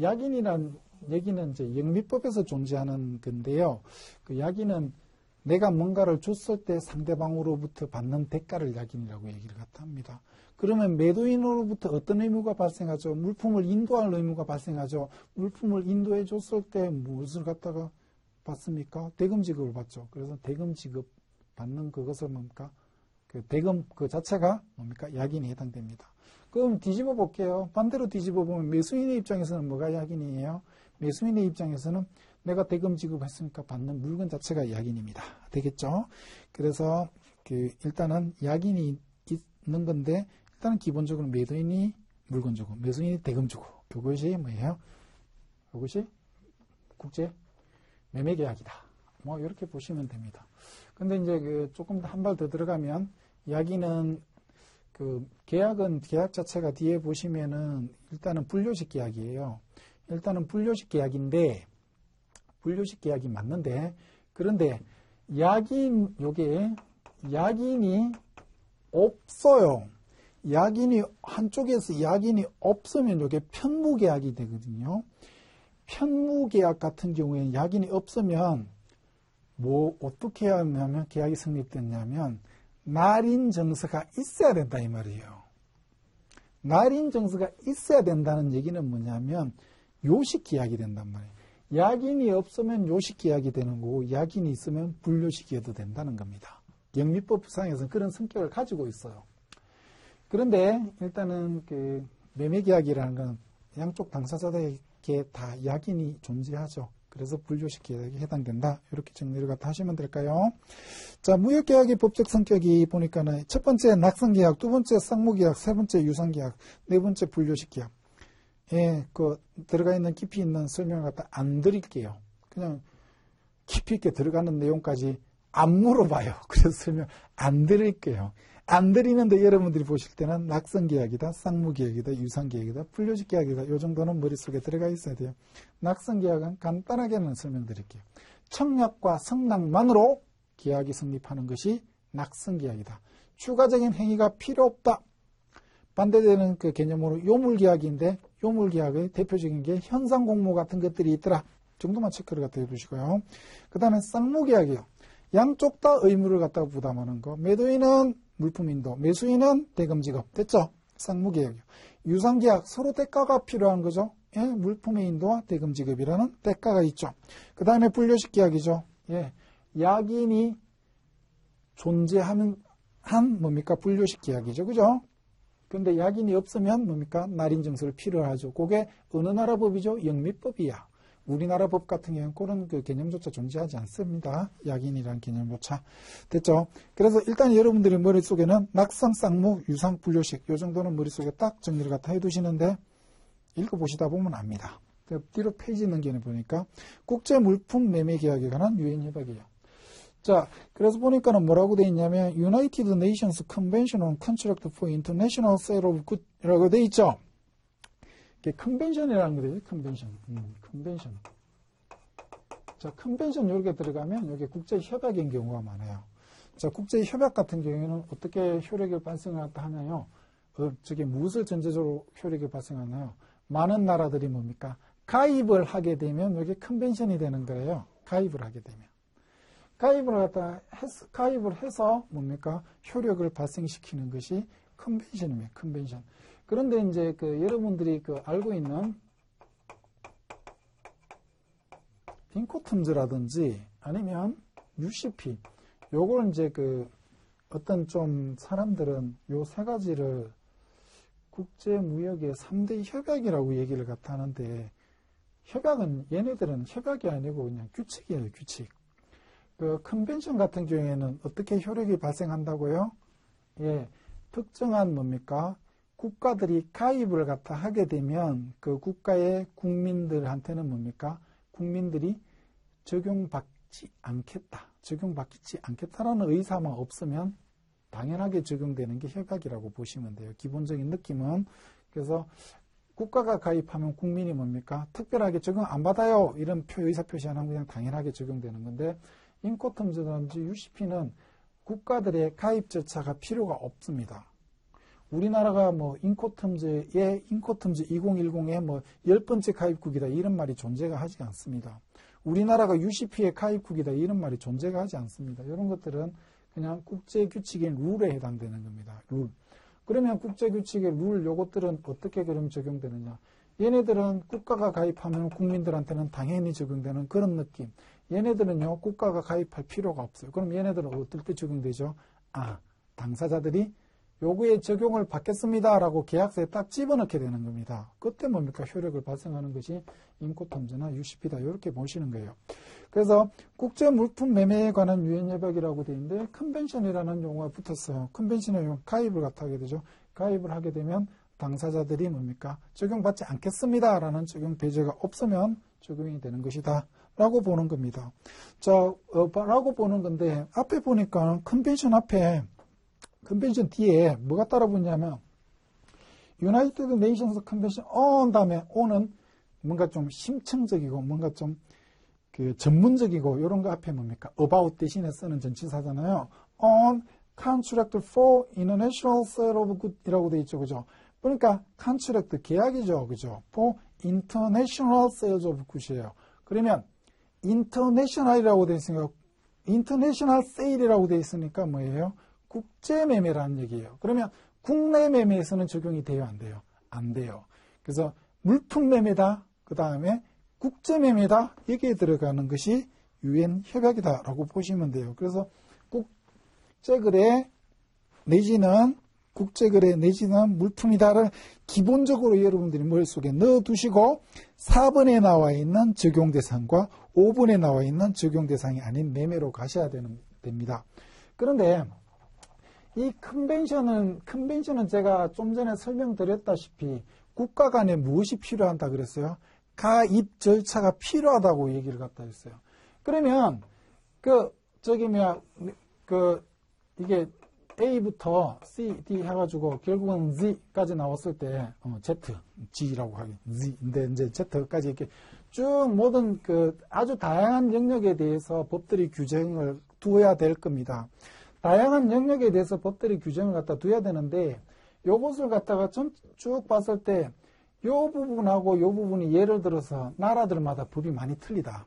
약인이란 얘기는 이제 영미법에서 존재하는 건데요. 그 약인은 내가 뭔가를 줬을 때 상대방으로부터 받는 대가를 약인이라고 얘기를 합니다. 그러면 매도인으로부터 어떤 의무가 발생하죠? 물품을 인도할 의무가 발생하죠. 물품을 인도해 줬을 때 무엇을 갖다가 받습니까? 대금 지급을 받죠. 그래서 대금 지급 받는 그것을 뭡니까? 그 대금 그 자체가 뭡니까? 약인에 해당됩니다. 그럼 뒤집어 볼게요. 반대로 뒤집어 보면 매수인의 입장에서는 뭐가 약인이에요? 매수인의 입장에서는 내가 대금 지급했으니까 받는 물건 자체가 약인입니다. 되겠죠? 그래서 일단은 약인이 있는 건데, 일단은 기본적으로 매도인이 물건 주고 매수인이 대금 주고, 이것이 뭐예요? 이것이 국제 매매 계약이다. 뭐 이렇게 보시면 됩니다. 근데 이제 조금 한 발 더 들어가면, 약인은 계약은 계약 자체가 뒤에 보시면은 일단은 분료식 계약이에요. 일단은 분료식 계약인데, 분료식 계약이 맞는데, 그런데 요게 약인이 없어요. 약인이 한쪽에서 약인이 없으면 이게 편무계약이 되거든요. 편무계약 같은 경우에는 약인이 없으면 어떻게 해야 하냐면 계약이 성립됐냐면 날인 정서가 있어야 된다 이 말이에요. 날인 정서가 있어야 된다는 얘기는 뭐냐면 요식 계약이 된단 말이에요. 약인이 없으면 요식 계약이 되는 거고, 약인이 있으면 분료식 계약도 된다는 겁니다. 영미법상에서는 그런 성격을 가지고 있어요. 그런데 일단은 매매 계약이라는 건 양쪽 당사자들에게 다 약인이 존재하죠. 그래서 분료식 계약에 해당된다. 이렇게 정리를 갖다 하시면 될까요? 자, 무역계약의 법적 성격이 보니까는 첫 번째 낙선계약, 두 번째 쌍무계약, 세 번째 유상계약, 네 번째 분료식 계약. 예, 들어가 있는 깊이 있는 설명을 갖다 안 드릴게요. 그냥 깊이 있게 들어가는 내용까지 안 물어봐요. 그래서 설명 안 드릴게요. 안 드리는데 여러분들이 보실 때는 낙선계약이다, 쌍무계약이다, 유상계약이다, 분료식 계약이다. 이 정도는 머릿속에 들어가 있어야 돼요. 낙선계약은 간단하게는 설명드릴게요. 청약과 성낙만으로 계약이 성립하는 것이 낙선계약이다. 추가적인 행위가 필요 없다. 반대되는 그 개념으로 요물계약인데, 요물계약의 대표적인 게 현상공모 같은 것들이 있더라. 정도만 체크를 갖다 해두시고요. 그 다음에 쌍무계약이요. 양쪽 다 의무를 갖다가 부담하는 거. 매도인은 물품 인도, 매수인은 대금 지급. 됐죠? 쌍무계약이요. 유상계약, 서로 대가가 필요한 거죠. 예, 물품의 인도와 대금 지급이라는 대가가 있죠. 그 다음에 분료식 계약이죠. 예, 약인이 존재하는 뭡니까? 분료식 계약이죠. 그죠? 근데 약인이 없으면 뭡니까? 날인증서를 필요하죠. 그게 어느 나라 법이죠? 영미법이야. 우리나라 법 같은 경우는 그런 개념조차 존재하지 않습니다. 약인이라는 개념조차. 됐죠? 그래서 일단 여러분들의 머릿속에는 낙선, 쌍무, 유상, 분료식 이 정도는 머릿속에 딱 정리를 갖다 해두시는데, 읽어보시다 보면 압니다. 뒤로 페이지 넘기는 보니까 국제물품 매매계약에 관한 유엔협약이에요. 자, 그래서 보니까는 뭐라고 돼 있냐면 United Nations Convention on Contract for International Sale of Goods라고 돼 있죠. 이게 컨벤션이라는 게 되죠. 컨벤션. 자, 컨벤션 이렇게 들어가면 여기 국제협약인 경우가 많아요. 자, 국제협약 같은 경우에는 어떻게 효력이 발생하다 하나요? 저게 무엇을 전제적으로 효력이 발생하나요? 많은 나라들이 뭡니까? 가입을 하게 되면 여기 컨벤션이 되는 거예요. 가입을 하게 되면. 가입을 해서 뭡니까? 효력을 발생시키는 것이 컨벤션입니다. 컨벤션. 그런데 이제 여러분들이 알고 있는 인코텀즈라든지 아니면 UCP, 요걸 이제 어떤 좀 사람들은 요 세 가지를 국제무역의 3대 협약이라고 얘기를 갖다 하는데, 협약은 얘네들은 협약이 아니고 그냥 규칙이에요. 규칙. 컨벤션 같은 경우에는 어떻게 효력이 발생한다고요? 예, 특정한 뭡니까? 국가들이 가입을 갖다 하게 되면 그 국가의 국민들한테는 뭡니까? 국민들이 적용받지 않겠다라는 의사만 없으면 당연하게 적용되는 게 협약이라고 보시면 돼요. 기본적인 느낌은. 그래서 국가가 가입하면 국민이 뭡니까? 특별하게 적용 안 받아요. 이런 의사표시 안 하면 그냥 당연하게 적용되는 건데, 인코텀즈든지 UCP는 국가들의 가입 절차가 필요가 없습니다. 우리나라가 뭐 인코텀즈 2010에 뭐 10번째 가입국이다 이런 말이 존재가 하지 않습니다. 우리나라가 UCP의 가입국이다 이런 말이 존재가 하지 않습니다. 이런 것들은 그냥 국제규칙인 룰에 해당되는 겁니다. 룰. 그러면 국제규칙의 룰 요것들은 어떻게 그럼 적용되느냐. 얘네들은 국가가 가입하면 국민들한테는 당연히 적용되는 그런 느낌. 얘네들은요 국가가 가입할 필요가 없어요. 그럼 얘네들은 어떨 때 적용되죠? 당사자들이 요구에 적용을 받겠습니다라고 계약서에 딱 집어넣게 되는 겁니다. 그때 뭡니까? 효력을 발생하는 것이 인코텀즈나 UCP다. 이렇게 보시는 거예요. 그래서 국제 물품 매매에 관한 유엔 협약이라고 되어 있는데 컨벤션이라는 용어가 붙었어요. 컨벤션의 용어 가입을 갖다 하게 되죠. 가입을 하게 되면 당사자들이 뭡니까? 적용받지 않겠습니다라는 적용 배제가 없으면 적용이 되는 것이다. 라고 보는 겁니다. 자, 라고 보는 건데 앞에 보니까 컨벤션 앞에 컨벤션 뒤에 뭐가 따라 붙냐면 유나이티드 네이션스 컨벤션 on 다음에 on은 뭔가 좀 심층적이고 뭔가 좀 그 전문적이고 이런 거 앞에 뭡니까? about 대신에 쓰는 전치사잖아요. on contract for international sale of good 이라고 되어 있죠. 그죠? 그러니까 contract 계약이죠. 그죠? for international sales of good이에요. 그러면 international이라고 되어 있으니까 international sale이라고 되어 있으니까 뭐예요? 국제 매매라는 얘기예요. 그러면 국내 매매에서는 적용이 돼요, 안 돼요? 안 돼요. 그래서 물품 매매다, 그 다음에 국제 매매다, 여기에 들어가는 것이 유엔 협약이다라고 보시면 돼요. 그래서 국제거래 내지는 국제거래 내지는 물품이다를 기본적으로 여러분들이 머릿속에 넣어두시고 4번에 나와 있는 적용 대상과 5번에 나와 있는 적용 대상이 아닌 매매로 가셔야 됩니다. 그런데 이 컨벤션은 제가 좀 전에 설명드렸다시피 국가 간에 무엇이 필요하다 그랬어요? 가입 절차가 필요하다고 얘기를 갖다 했어요. 그러면 이게 A부터 C, D 해가지고 결국은 Z까지 나왔을 때 Z, G라고 하긴 Z인데 이제 Z까지 이렇게 쭉 모든 아주 다양한 영역에 대해서 법들이 규정을 두어야 될 겁니다. 다양한 영역에 대해서 법들이 규정을 갖다 두어야 되는데 요것을 갖다가 쭉 봤을 때 요 부분하고 요 부분이 예를 들어서 나라들마다 법이 많이 틀리다.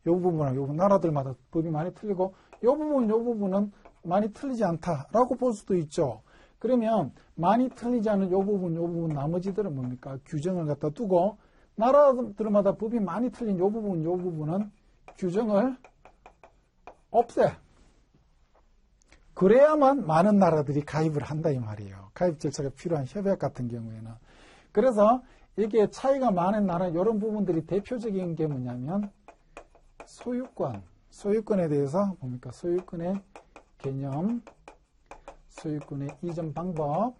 요 부분하고 요 부분 나라들마다 법이 많이 틀리고 요 부분은 많이 틀리지 않다라고 볼 수도 있죠. 그러면 많이 틀리지 않은 요 부분 나머지들은 뭡니까? 규정을 갖다 두고 나라들마다 법이 많이 틀린 요 부분은 규정을 없애. 그래야만 많은 나라들이 가입을 한다 이 말이에요. 가입 절차가 필요한 협약 같은 경우에는. 그래서 이게 차이가 많은 나라 이런 부분들이 대표적인 게 뭐냐면 소유권에 대해서 뭡니까? 소유권의 개념, 소유권의 이전 방법,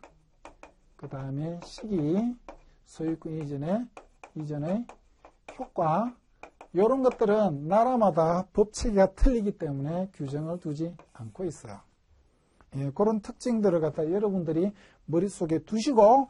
그 다음에 시기, 소유권 이전의 효과 이런 것들은 나라마다 법체계가 틀리기 때문에 규정을 두지 않고 있어요. 예, 그런 특징들을 갖다 여러분들이 머릿속에 두시고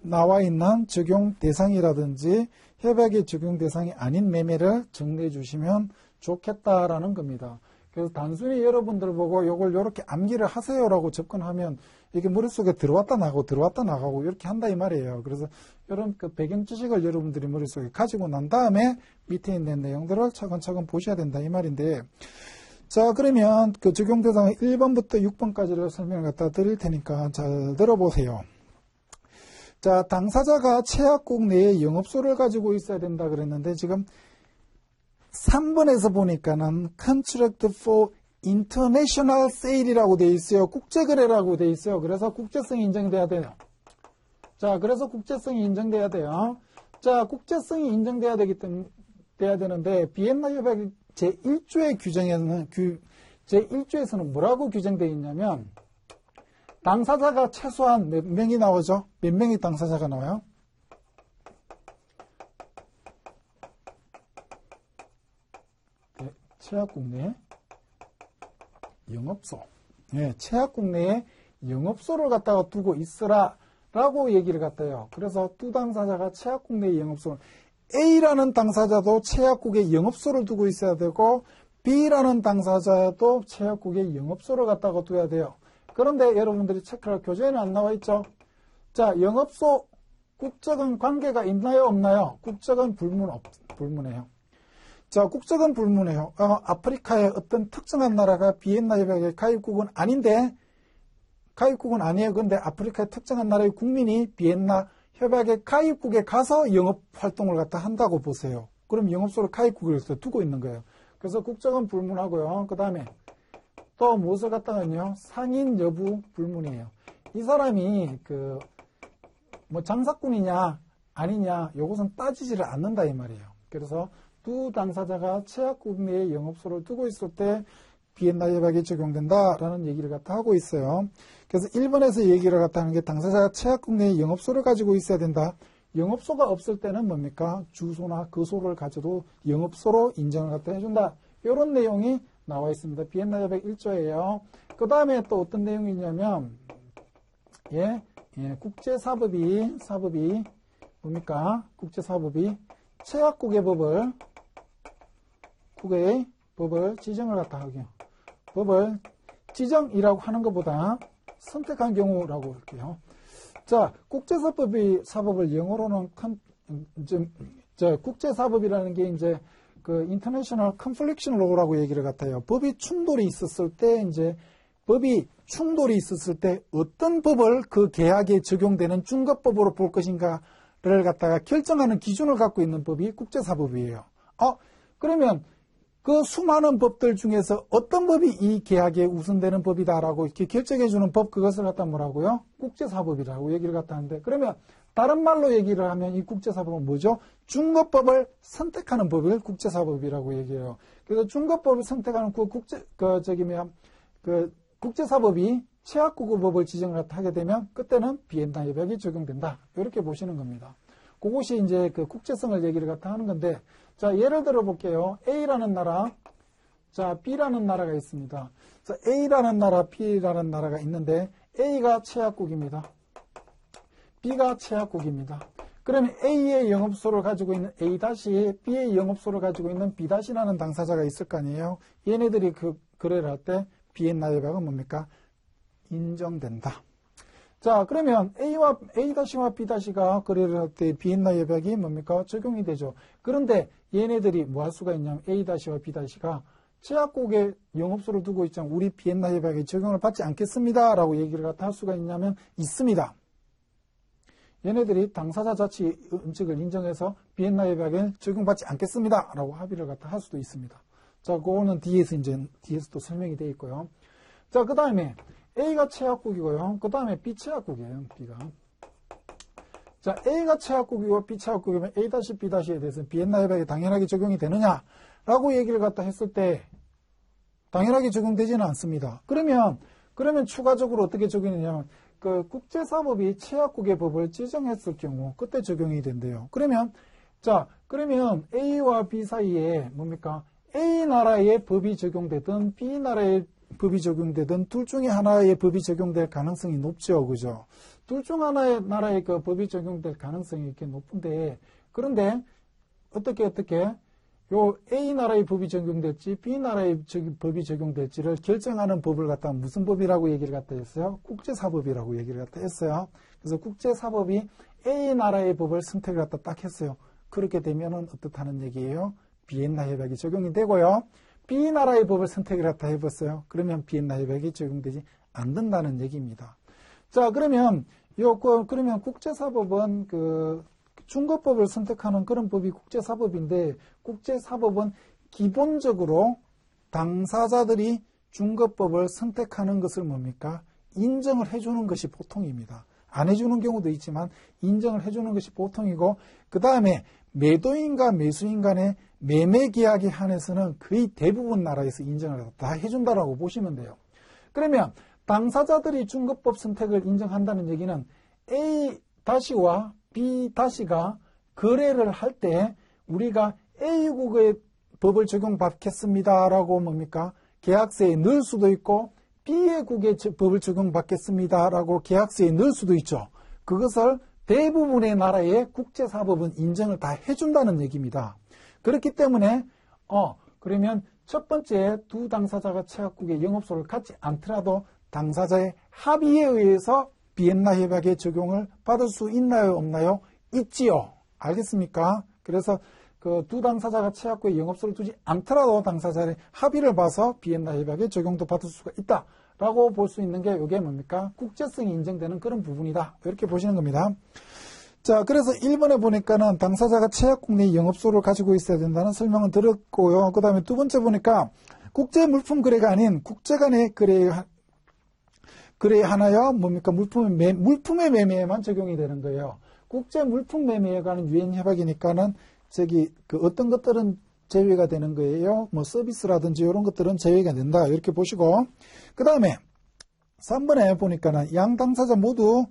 나와 있는 적용 대상이라든지 협약의 적용 대상이 아닌 매매를 정리해 주시면 좋겠다라는 겁니다. 그래서 단순히 여러분들 보고 이걸 이렇게 암기를 하세요라고 접근하면 이게 머릿속에 들어왔다 나가고 이렇게 한다 이 말이에요. 그래서 이런 배경 지식을 여러분들이 머릿속에 가지고 난 다음에 밑에 있는 내용들을 차근차근 보셔야 된다 이 말인데, 자, 그러면 적용 대상은 1번부터 6번까지를 설명을 갖다 드릴 테니까 잘 들어보세요. 자, 당사자가 최약국 내에 영업소를 가지고 있어야 된다 그랬는데 지금 3번에서 보니까는 Contract for International Sale이라고 되어 있어요. 국제거래라고 되어 있어요. 그래서 국제성이 인정돼야 돼요. 자, 그래서 국제성이 인정돼야 돼요. 자, 국제성이 인정돼야 돼야 되는데 비엔나 협약 제1조의 규정에는 제1조에서는 뭐라고 규정되어 있냐면 당사자가 최소한 몇 명이 나오죠? 몇 명의 당사자가 나와요? 네, 최약국 내 영업소. 예, 최약국 내에 영업소를 갖다가 두고 있으라 라고 얘기를 갖다요. 그래서 두 당사자가 최약국 내에 영업소를, A라는 당사자도 최약국에 영업소를 두고 있어야 되고 B라는 당사자도 최약국에 영업소를 갖다가 둬야 돼요. 그런데 여러분들이 체크할 교재에는 안 나와 있죠. 자, 영업소 국적은 관계가 있나요, 없나요? 국적은 불문해요. 자, 국적은 불문해요. 아프리카의 어떤 특정한 나라가 비엔나 협약의 가입국은 아닌데, 가입국은 아니에요. 그런데 아프리카의 특정한 나라의 국민이 비엔나 협약의 가입국에 가서 영업 활동을 갖다 한다고 보세요. 그럼 영업소를 가입국을 두고 있는 거예요. 그래서 국적은 불문하고요. 그 다음에 또 무엇을 갖다가요? 상인 여부 불문이에요. 이 사람이 장사꾼이냐 아니냐 요것은 따지지를 않는다 이 말이에요. 그래서 두 당사자가 최약국 내에 영업소를 두고 있을 때 비엔나 협약이 적용된다라는 얘기를 갖다 하고 있어요. 그래서 1번에서 얘기를 갖다 하는 게 당사자가 최약국 내에 영업소를 가지고 있어야 된다. 영업소가 없을 때는 뭡니까? 주소나 거소를 가져도 영업소로 인정을 갖다 해준다. 이런 내용이 나와 있습니다. 비엔나 협약 1조예요. 그 다음에 또 어떤 내용이 있냐면 국제사법이 뭡니까? 국제사법이 최약국의 법을 지정을 갖다 하게요. 법을 지정이라고 하는 것보다 선택한 경우라고 할게요. 자, 국제사법을 영어로는 국제사법이라는 게 이제 International Confliction Law라고 얘기를 갖다요. 법이 충돌이 있었을 때 어떤 법을 그 계약에 적용되는 중거법으로 볼 것인가를 갖다가 결정하는 기준을 갖고 있는 법이 국제사법이에요. 그러면 그 수많은 법들 중에서 어떤 법이 이 계약에 우선되는 법이다라고 이렇게 결정해주는 법, 그것을 갖다 뭐라고요? 국제사법이라고 얘기를 갖다 하는데, 그러면 다른 말로 얘기를 하면 이 국제사법은 뭐죠? 중거법을 선택하는 법을 국제사법이라고 얘기해요. 그래서 중거법을 선택하는 국제사법이 최약국의 법을 지정을 갖다 하게 되면 그때는 비엔나 협약이 적용된다. 이렇게 보시는 겁니다. 그것이 이제 국제성을 얘기를 갖다 하는 건데, 자, 예를 들어 볼게요. A라는 나라, 자, B라는 나라가 있습니다. 자, A라는 나라, B라는 나라가 있는데, A가 최약국입니다. B가 최약국입니다. 그러면 A의 영업소를 가지고 있는 A-, B의 영업소를 가지고 있는 B-라는 당사자가 있을 거 아니에요. 얘네들이 거래를 할 때 비엔나 협약은 뭡니까? 인정된다. 자, 그러면 A-와 B-가 거래를 할 때 비엔나 협약이 뭡니까? 적용이 되죠. 그런데 얘네들이 뭐 할 수가 있냐면 A-와 B-가 최약국에 영업소를 두고 있지만 우리 비엔나 협약에 적용을 받지 않겠습니다. 라고 얘기를 갖다 할 수가 있냐면 있습니다. 얘네들이 당사자 자치 원칙을 인정해서 비엔나 협약에 적용받지 않겠습니다. 라고 합의를 갖다 할 수도 있습니다. 자, 그거는 뒤에서 또 설명이 되어 있고요. 자, 그 다음에 A가 최약국이고요. 그 다음에 B 최약국이에요. B가. 자, A가 최약국이고 B 최약국이면 A-B'에 대해서 비엔나 협약에 당연하게 적용이 되느냐라고 얘기를 갖다 했을 때 당연하게 적용되지는 않습니다. 그러면 추가적으로 어떻게 적용이 되냐면 국제사법이 최약국의 법을 지정했을 경우 그때 적용이 된대요. 그러면 A와 B 사이에 뭡니까? A 나라의 법이 적용되든 B 나라의 법이 적용되든 둘 중에 하나의 법이 적용될 가능성이 높죠. 그죠? 둘 중 하나의 나라의 법이 적용될 가능성이 이렇게 높은데, 그런데 어떻게 요 A 나라의 법이 적용될지 B 나라의 법이 적용될지를 결정하는 법을 갖다 무슨 법이라고 얘기를 갖다 했어요? 국제사법이라고 얘기를 갖다 했어요. 그래서 국제사법이 A 나라의 법을 선택을 갖다 딱 했어요. 그렇게 되면은 어떻다는 얘기예요? 비엔나 협약이 적용이 되고요. B 나라의 법을 선택을 갖다 해봤어요. 그러면 비엔나 협약이 적용되지 않는다는 얘기입니다. 자, 그러면 국제사법은 중거법을 선택하는 그런 법이 국제사법인데, 국제사법은 기본적으로 당사자들이 중거법을 선택하는 것을 뭡니까? 인정을 해주는 것이 보통입니다. 안 해주는 경우도 있지만 인정을 해주는 것이 보통이고, 그 다음에 매도인과 매수인 간의 매매 계약에 한해서는 거의 대부분 나라에서 인정을 다 해준다라고 보시면 돼요. 그러면 당사자들이 중거법 선택을 인정한다는 얘기는 A-와 B-가 거래를 할 때 우리가 A국의 법을 적용받겠습니다라고 뭡니까? 계약서에 넣을 수도 있고 B의 국의 법을 적용받겠습니다라고 계약서에 넣을 수도 있죠. 그것을 대부분의 나라의 국제사법은 인정을 다 해준다는 얘기입니다. 그렇기 때문에 그러면 첫 번째 두 당사자가 채약국의 영업소를 갖지 않더라도 당사자의 합의에 의해서 비엔나 협약의 적용을 받을 수 있나요, 없나요? 있지요. 알겠습니까? 그래서 그 두 당사자가 채약국에 영업소를 두지 않더라도 당사자의 합의를 봐서 비엔나 협약의 적용도 받을 수가 있다라고 볼 수 있는 게 이게 뭡니까? 국제성이 인정되는 그런 부분이다. 이렇게 보시는 겁니다. 자, 그래서 1번에 보니까는 당사자가 채약국 내 영업소를 가지고 있어야 된다는 설명을 들었고요. 그 다음에 두 번째 보니까 국제 물품 거래가 아닌 국제 간의 거래에 하나여 뭡니까? 물품의 매매에만 적용이 되는 거예요. 국제 물품 매매에 관한 유엔 협약이니까는 어떤 것들은 제외가 되는 거예요. 뭐 서비스라든지 이런 것들은 제외가 된다. 이렇게 보시고. 그 다음에 3번에 보니까는 양 당사자 모두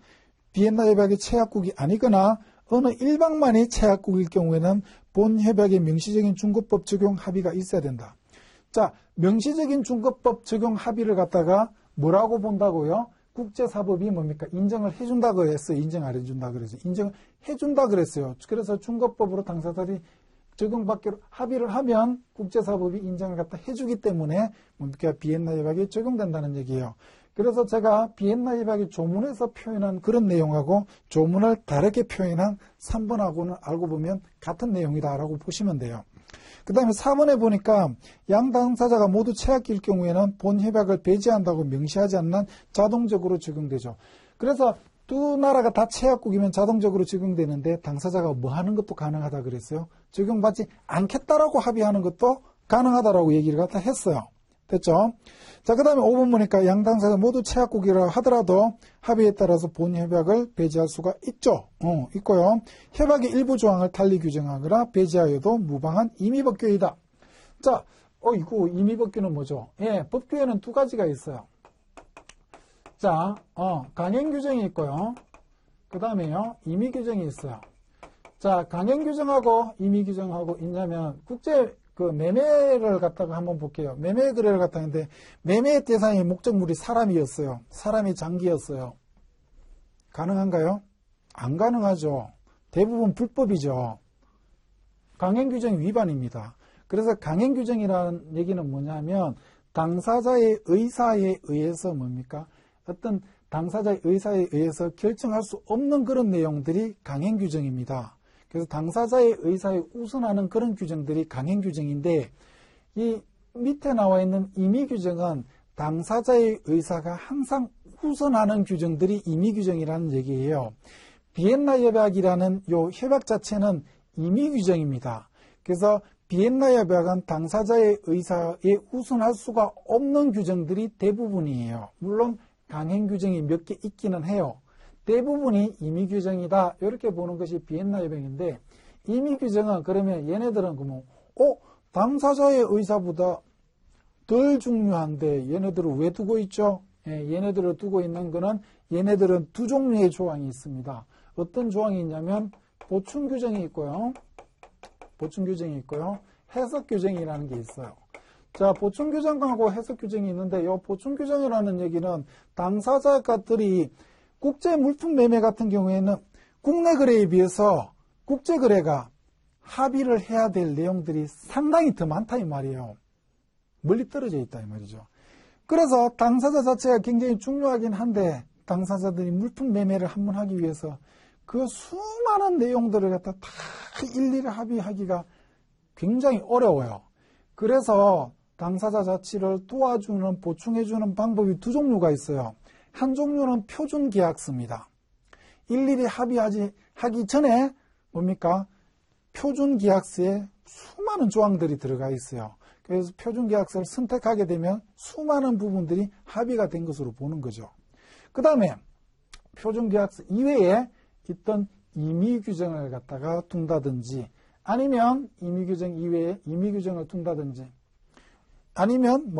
비엔나 협약의 채약국이 아니거나 어느 일방만이 채약국일 경우에는 본 협약의 명시적인 중거법 적용 합의가 있어야 된다. 자, 명시적인 중거법 적용 합의를 갖다가 뭐라고 본다고요? 국제사법이 뭡니까? 인정을 해준다 그랬어요. 인정 안 해준다 그랬어요. 인정을 해준다 그랬어요. 그래서 중거법으로 당사자들이 적용받기로 합의를 하면 국제사법이 인정을 갖다 해주기 때문에 뭡니까? 비엔나 협약이 적용된다는 얘기예요. 그래서 제가 비엔나 협약의 조문에서 표현한 그런 내용하고 조문을 다르게 표현한 3번하고는 알고 보면 같은 내용이다라고 보시면 돼요. 그 다음에 4번에 보니까 양 당사자가 모두 채약일 경우에는 본 협약을 배제한다고 명시하지 않는 자동적으로 적용되죠. 그래서 두 나라가 다 채약국이면 자동적으로 적용되는데 당사자가 뭐 하는 것도 가능하다 그랬어요. 적용받지 않겠다라고 합의하는 것도 가능하다라고 얘기를 갖다 했어요. 됐죠? 자, 그 다음에 5번 보니까 양 당사자 모두 채약국이라 하더라도 합의에 따라서 본 협약을 배제할 수가 있죠. 있고요. 협약의 일부 조항을 달리 규정하거나 배제하여도 무방한 임의법규이다. 자, 이거 임의법규는 뭐죠? 예, 법규에는 두 가지가 있어요. 자, 강행규정이 있고요. 그 다음에요, 임의규정이 있어요. 자, 강행규정하고 임의규정하고 있냐면 매매를 갖다가 한번 볼게요. 매매 거래를 갖다가 했는데 매매의 대상의 목적물이 사람이었어요. 사람이 장기였어요. 가능한가요? 안 가능하죠. 대부분 불법이죠. 강행규정 위반입니다. 그래서 강행규정이라는 얘기는 뭐냐면 당사자의 의사에 의해서 뭡니까? 어떤 당사자의 의사에 의해서 결정할 수 없는 그런 내용들이 강행규정입니다. 그래서 당사자의 의사에 우선하는 그런 규정들이 강행규정인데 이 밑에 나와 있는 임의규정은 당사자의 의사가 항상 우선하는 규정들이 임의규정이라는 얘기예요. 비엔나 협약이라는 요 협약 자체는 임의규정입니다. 그래서 비엔나 협약은 당사자의 의사에 우선할 수가 없는 규정들이 대부분이에요. 물론 강행규정이 몇 개 있기는 해요. 대부분이 임의규정이다. 이렇게 보는 것이 비엔나 협약인데 임의규정은 그러면 얘네들은 당사자의 의사보다 덜 중요한데 얘네들을 왜 두고 있죠? 얘네들을 두고 있는 거는 얘네들은 두 종류의 조항이 있습니다. 어떤 조항이 있냐면 보충규정이 있고요. 해석규정이라는 게 있어요. 자, 보충규정하고 해석규정이 있는데 이 보충규정이라는 얘기는 당사자들이 국제 물품 매매 같은 경우에는 국내 거래에 비해서 국제 거래가 합의를 해야 될 내용들이 상당히 더 많다 이 말이에요. 멀리 떨어져 있다 이 말이죠. 그래서 당사자 자체가 굉장히 중요하긴 한데 당사자들이 물품 매매를 한번 하기 위해서 그 수많은 내용들을 갖다 다 일일이 합의하기가 굉장히 어려워요. 그래서 당사자 자체를 도와주는 보충해주는 방법이 두 종류가 있어요. 한 종류는 표준 계약서입니다. 일일이 하기 전에 뭡니까? 표준 계약서에 수많은 조항들이 들어가 있어요. 그래서 표준 계약서를 선택하게 되면 수많은 부분들이 합의가 된 것으로 보는 거죠. 그 다음에 표준 계약서 이외에 있던 임의규정을 갖다가 둔다든지 아니면 임의규정 이외에 임의규정을 둔다든지 아니면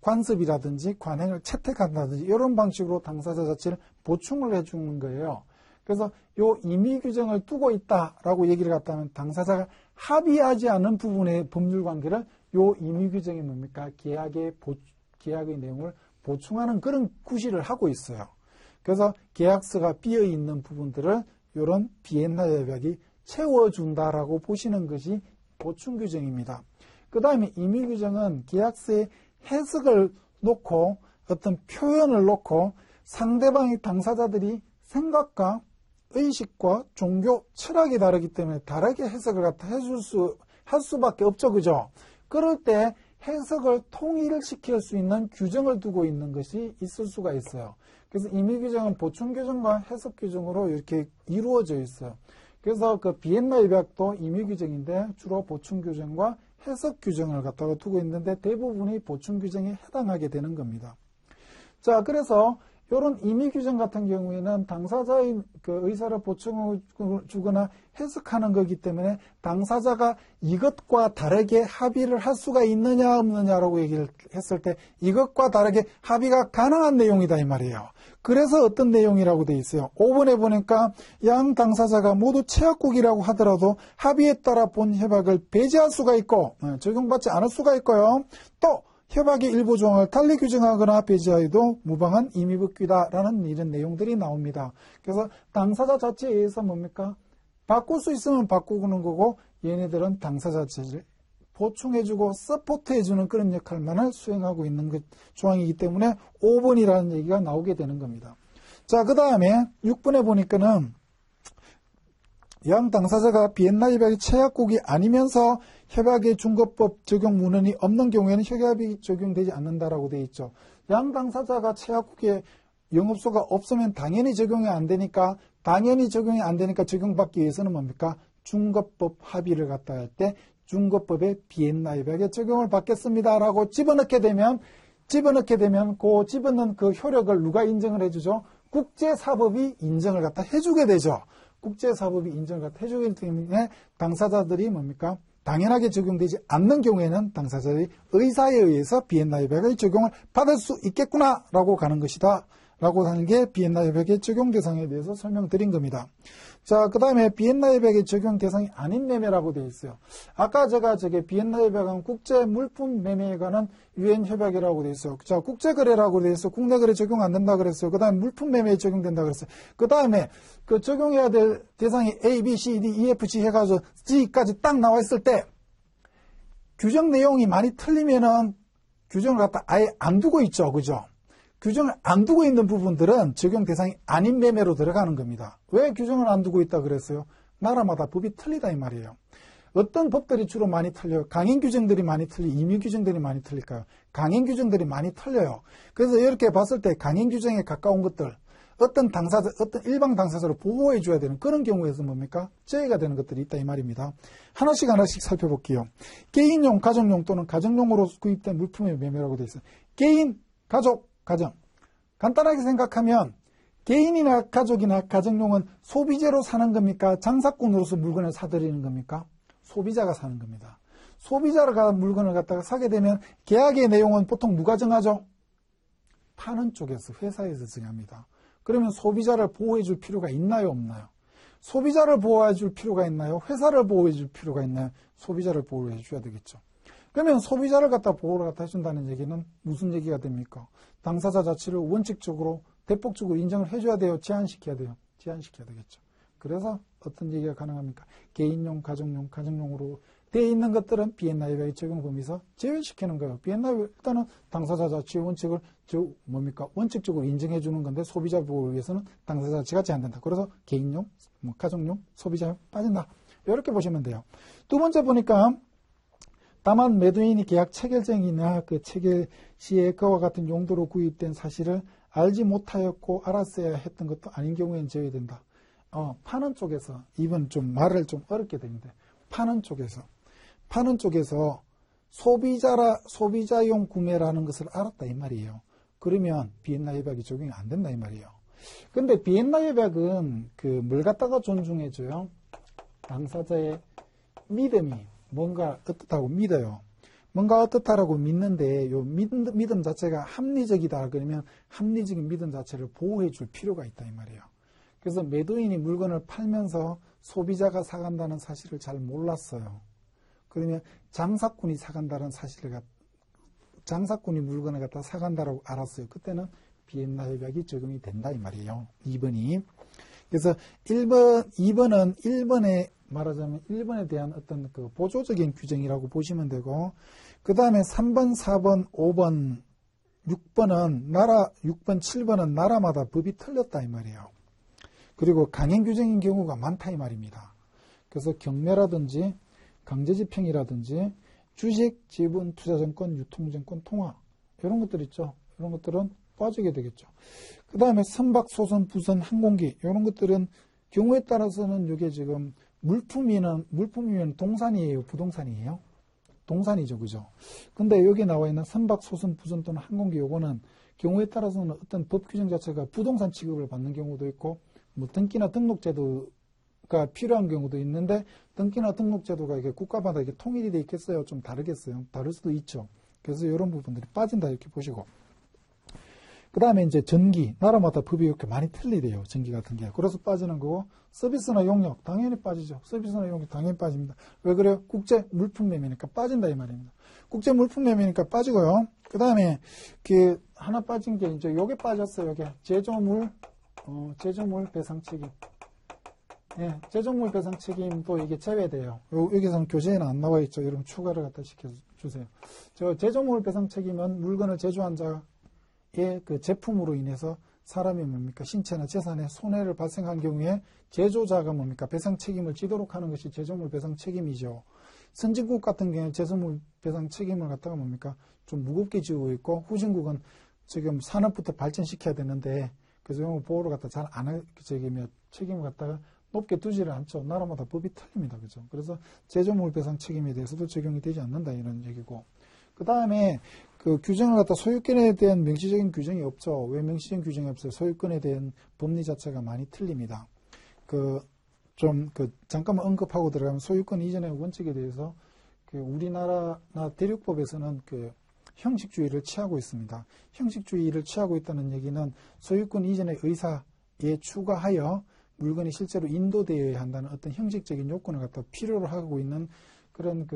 관습이라든지 관행을 채택한다든지 이런 방식으로 당사자 자체를 보충을 해주는 거예요. 그래서 요 임의규정을 두고 있다라고 얘기를 갖다면 당사자가 합의하지 않은 부분의 법률 관계를 요 임의규정이 뭡니까? 계약의 내용을 보충하는 그런 구실을 하고 있어요. 그래서 계약서가 비어있는 부분들을 이런 비엔나 협약이 채워준다라고 보시는 것이 보충 규정입니다. 그 다음에 임의 규정은 계약서의 해석을 놓고 어떤 표현을 놓고 상대방의 당사자들이 생각과 의식과 종교, 철학이 다르기 때문에 다르게 해석을 갖다 할 수밖에 없죠. 그죠? 그럴 때 해석을 통일시킬 수 있는 규정을 두고 있는 것이 있을 수가 있어요. 그래서 임의 규정은 보충 규정과 해석 규정으로 이렇게 이루어져 있어요. 그래서 그 비엔나 협약도 임의 규정인데 주로 보충 규정과 해석 규정을 갖다가 두고 있는데 대부분이 보충 규정에 해당하게 되는 겁니다. 자, 그래서 이런 임의 규정 같은 경우에는 당사자의 그 의사를 보충해 주거나 해석하는 거기 때문에 당사자가 이것과 다르게 합의를 할 수가 있느냐 없느냐라고 얘기를 했을 때 이것과 다르게 합의가 가능한 내용이다 이 말이에요. 그래서 어떤 내용이라고 돼 있어요. 5번에 보니까 양 당사자가 모두 채약국이라고 하더라도 합의에 따라 본 협약을 배제할 수가 있고 적용받지 않을 수가 있고요. 또 협약의 일부 조항을 달리 규정하거나 배제하여도 무방한 임의법규다라는 이런 내용들이 나옵니다. 그래서 당사자 자체에 의해서 뭡니까? 바꿀 수 있으면 바꾸는 거고 얘네들은 당사자 자체를 보충해주고 서포트해주는 그런 역할만을 수행하고 있는 그 조항이기 때문에 5번이라는 얘기가 나오게 되는 겁니다. 자, 그 다음에 6번에 보니까는 양 당사자가 비엔나 협약의 채약국이 아니면서 협약의 중거법 적용 문헌이 없는 경우에는 협약이 적용되지 않는다라고 되어 있죠. 양 당사자가 채약국에 영업소가 없으면 당연히 적용이 안 되니까 적용받기 위해서는 뭡니까? 중거법 합의를 갖다 할 때 중거법의 비엔나 협약에 적용을 받겠습니다라고 집어넣게 되면 그 집어넣은 그 효력을 누가 인정을 해주죠? 국제사법이 인정을 갖다 해주게 되죠. 국제사법이 인정을 갖다 해주기 때문에 당사자들이 뭡니까? 당연하게 적용되지 않는 경우에는 당사자의 의사에 의해서 비엔나 협약의 적용을 받을 수 있겠구나라고 가는 것이다. 라고 하는 게 비엔나 협약의 적용 대상에 대해서 설명드린 겁니다. 자, 그 다음에 비엔나 협약의 적용 대상이 아닌 매매라고 되어 있어요. 아까 제가 비엔나 협약은 국제 물품 매매에 관한 유엔 협약이라고 되어 있어요. 자, 국제거래라고 되어 있어요. 국내 거래 적용 안 된다 그랬어요. 그 다음에 물품 매매에 적용된다 그랬어요. 그 다음에 그 적용해야 될 대상이 A, B, C, D, E, F, G 해가지고 G까지 딱 나와 있을 때 규정 내용이 많이 틀리면은 규정을 갖다 아예 안 두고 있죠. 그죠? 규정을 안 두고 있는 부분들은 적용 대상이 아닌 매매로 들어가는 겁니다. 왜 규정을 안 두고 있다 그랬어요? 나라마다 법이 틀리다 이 말이에요. 어떤 법들이 주로 많이 틀려요? 강행 규정들이 많이 틀리고 임의 규정들이 많이 틀릴까요? 강행 규정들이 많이 틀려요. 그래서 이렇게 봤을 때 강행 규정에 가까운 것들, 어떤 일방 당사자를 보호해 줘야 되는 그런 경우에서 뭡니까? 제외가 되는 것들이 있다 이 말입니다. 하나씩 살펴볼게요. 개인용, 가정용 또는 가정용으로 구입된 물품의 매매라고 되어 있어요. 개인, 가족, 가정. 간단하게 생각하면 개인이나 가족이나 가정용은 소비재로 사는 겁니까? 장사꾼으로서 물건을 사들이는 겁니까? 소비자가 사는 겁니다. 소비자가 물건을 갖다가 사게 되면 계약의 내용은 보통 누가 정하죠? 파는 쪽에서, 회사에서 정합니다. 그러면 소비자를 보호해 줄 필요가 있나요? 없나요? 소비자를 보호해 줄 필요가 있나요? 회사를 보호해 줄 필요가 있나요? 소비자를 보호해 줘야 되겠죠. 그러면 소비자를 갖다 보호를 갖다 해준다는 얘기는 무슨 얘기가 됩니까? 당사자 자체를 원칙적으로, 대폭적으로 인정을 해줘야 돼요? 제한시켜야 돼요? 제한시켜야 되겠죠. 그래서 어떤 얘기가 가능합니까? 개인용, 가정용으로 되어 있는 것들은 비엔나 협약의 적용 범위에서 제외시키는 거예요. 비엔나 일단은 당사자 자체의 원칙을 원칙적으로 인정해 주는 건데 소비자 보호를 위해서는 당사자 자체가 제한된다. 그래서 개인용, 가정용, 소비자용 빠진다. 이렇게 보시면 돼요. 두 번째 보니까 다만 매도인이 계약 체결쟁이나 그 체결 시에 그와 같은 용도로 구입된 사실을 알지 못하였고 알았어야 했던 것도 아닌 경우에는 제외된다. 파는 쪽에서 이번 좀 말을 좀 어렵게 되는데 파는 쪽에서 소비자용 구매라는 것을 알았다 이 말이에요. 그러면 비엔나 협약이 적용이 안 된다 이 말이에요. 근데 비엔나 협약은 뭘 갖다가 존중해줘요? 당사자의 믿음이 뭔가 어떻다고 믿어요. 뭔가 어떻다라고 믿는데 요 믿음 자체가 합리적이다 그러면 합리적인 믿음 자체를 보호해 줄 필요가 있다 이 말이에요. 그래서 매도인이 물건을 팔면서 소비자가 사간다는 사실을 잘 몰랐어요. 그러면 장사꾼이 사간다는 사실을 장사꾼이 물건을 갖다 사간다라고 알았어요. 그때는 비엔나 협약이 적용이 된다 이 말이에요. 2번이. 그래서 2번은 1번에 말하자면 1번에 대한 어떤 그 보조적인 규정이라고 보시면 되고, 그 다음에 3번, 4번, 5번, 6번은 6번, 7번은 나라마다 법이 틀렸다 이 말이에요. 그리고 강행 규정인 경우가 많다 이 말입니다. 그래서 경매라든지 강제집행이라든지 주식, 지분, 투자증권, 유통증권, 통화 이런 것들 있죠. 이런 것들은 빠지게 되겠죠. 그 다음에 선박, 소선, 부선, 항공기 이런 것들은 경우에 따라서는 이게 지금 물품이면 동산이에요, 부동산이에요? 동산이죠, 그죠? 근데 여기 나와 있는 선박, 소선, 부선 또는 항공기 요거는 경우에 따라서는 어떤 법 규정 자체가 부동산 취급을 받는 경우도 있고, 뭐 등기나 등록제도가 필요한 경우도 있는데, 등기나 등록제도가 이게 국가마다 이게 통일이 돼 있겠어요? 좀 다르겠어요? 다를 수도 있죠. 그래서 이런 부분들이 빠진다 이렇게 보시고. 그 다음에 이제 전기, 나라마다 법이 이렇게 많이 틀리대요. 전기 같은 게. 그래서 빠지는 거고, 서비스나 용역, 당연히 빠지죠. 서비스나 용역 당연히 빠집니다. 왜 그래요? 국제 물품 매매니까 빠진다 이 말입니다. 국제 물품 매매니까 빠지고요. 그 다음에 하나 빠진 게 이제 요게 빠졌어요. 요게 제조물 배상 책임. 예, 제조물 배상 책임도 이게 제외돼요. 여기서는 교재에는 안 나와 있죠. 여러분 추가를 갖다 시켜주세요. 제조물 배상 책임은 물건을 제조한 자의 그 제품으로 인해서 사람이 뭡니까? 신체나 재산에 손해를 발생한 경우에 제조자가 뭡니까? 배상 책임을 지도록 하는 것이 제조물 배상 책임이죠. 선진국 같은 경우에 제조물 배상 책임을 갖다가 뭡니까? 좀 무겁게 지고 있고, 후진국은 지금 산업부터 발전시켜야 되는데, 그래서 보호를 갖다 잘 안 할, 책임을 갖다가 높게 두지를 않죠. 나라마다 법이 틀립니다. 그죠? 그래서 제조물 배상 책임에 대해서도 적용이 되지 않는다, 이런 얘기고. 그 다음에 그 규정을 갖다 소유권에 대한 명시적인 규정이 없죠. 왜 명시적인 규정이 없어요? 소유권에 대한 법리 자체가 많이 틀립니다. 잠깐만 언급하고 들어가면 소유권 이전의 원칙에 대해서 우리나라나 대륙법에서는 형식주의를 취하고 있습니다. 형식주의를 취하고 있다는 얘기는 소유권 이전의 의사에 추가하여 물건이 실제로 인도되어야 한다는 어떤 형식적인 요건을 갖다 필요로 하고 있는 그런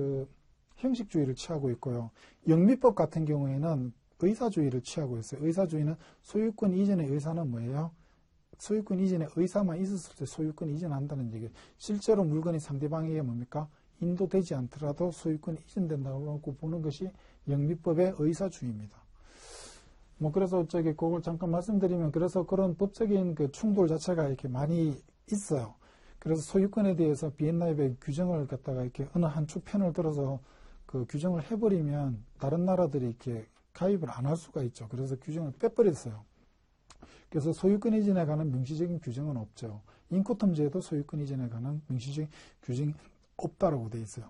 형식주의를 취하고 있고요. 영미법 같은 경우에는 의사주의를 취하고 있어요. 의사주의는 소유권 이전의 의사는 뭐예요? 소유권 이전의 의사만 있었을 때 소유권 이전한다는 얘기예요. 실제로 물건이 상대방에게 뭡니까? 인도되지 않더라도 소유권이 이전된다고 보는 것이 영미법의 의사주의입니다. 그래서 그걸 잠깐 말씀드리면, 그래서 그런 법적인 충돌 자체가 이렇게 많이 있어요. 그래서 소유권에 대해서 비엔나 협약 규정을 갖다가 이렇게 어느 한 축 편을 들어서 규정을 해버리면 다른 나라들이 이렇게 가입을 안 할 수가 있죠. 그래서 규정을 빼버렸어요. 그래서 소유권 이전에 관한 명시적인 규정은 없죠. 인코텀제에도 소유권 이전에 관한 명시적인 규정이 없다라고 되어 있어요.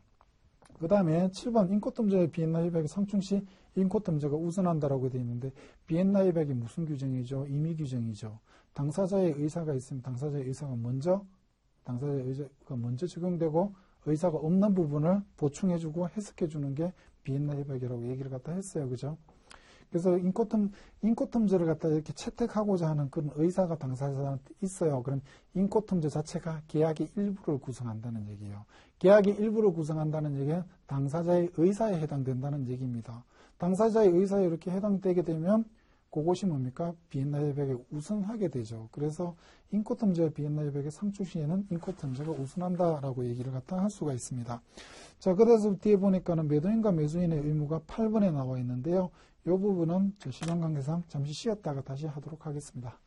그 다음에 7번 인코텀제 비엔나 협약의 상충 시 인코텀제가 우선한다라고 되어 있는데, 비엔나 협약이 무슨 규정이죠? 임의 규정이죠. 당사자의 의사가 있으면 당사자의 의사가 먼저 적용되고, 의사가 없는 부분을 보충해주고 해석해주는 게 비엔나 협약이라고 얘기를 갖다 했어요. 그죠? 그래서 인코텀제를 갖다 이렇게 채택하고자 하는 그런 의사가 당사자한테 있어요. 그럼 인코텀제 자체가 계약의 일부를 구성한다는 얘기예요. 계약의 일부를 구성한다는 얘기는 당사자의 의사에 해당된다는 얘기입니다. 당사자의 의사에 이렇게 해당되게 되면 그것이 뭡니까? 비엔나 협약에 우선하게 되죠. 그래서 인코텀제와 비엔나 협약의 상충 시에는 인코텀제가 우선한다라고 얘기를 갖다 할 수가 있습니다. 자, 그래서 뒤에 보니까는 매도인과 매수인의 의무가 8번에 나와 있는데요. 이 부분은 시간 관계상 잠시 쉬었다가 다시 하도록 하겠습니다.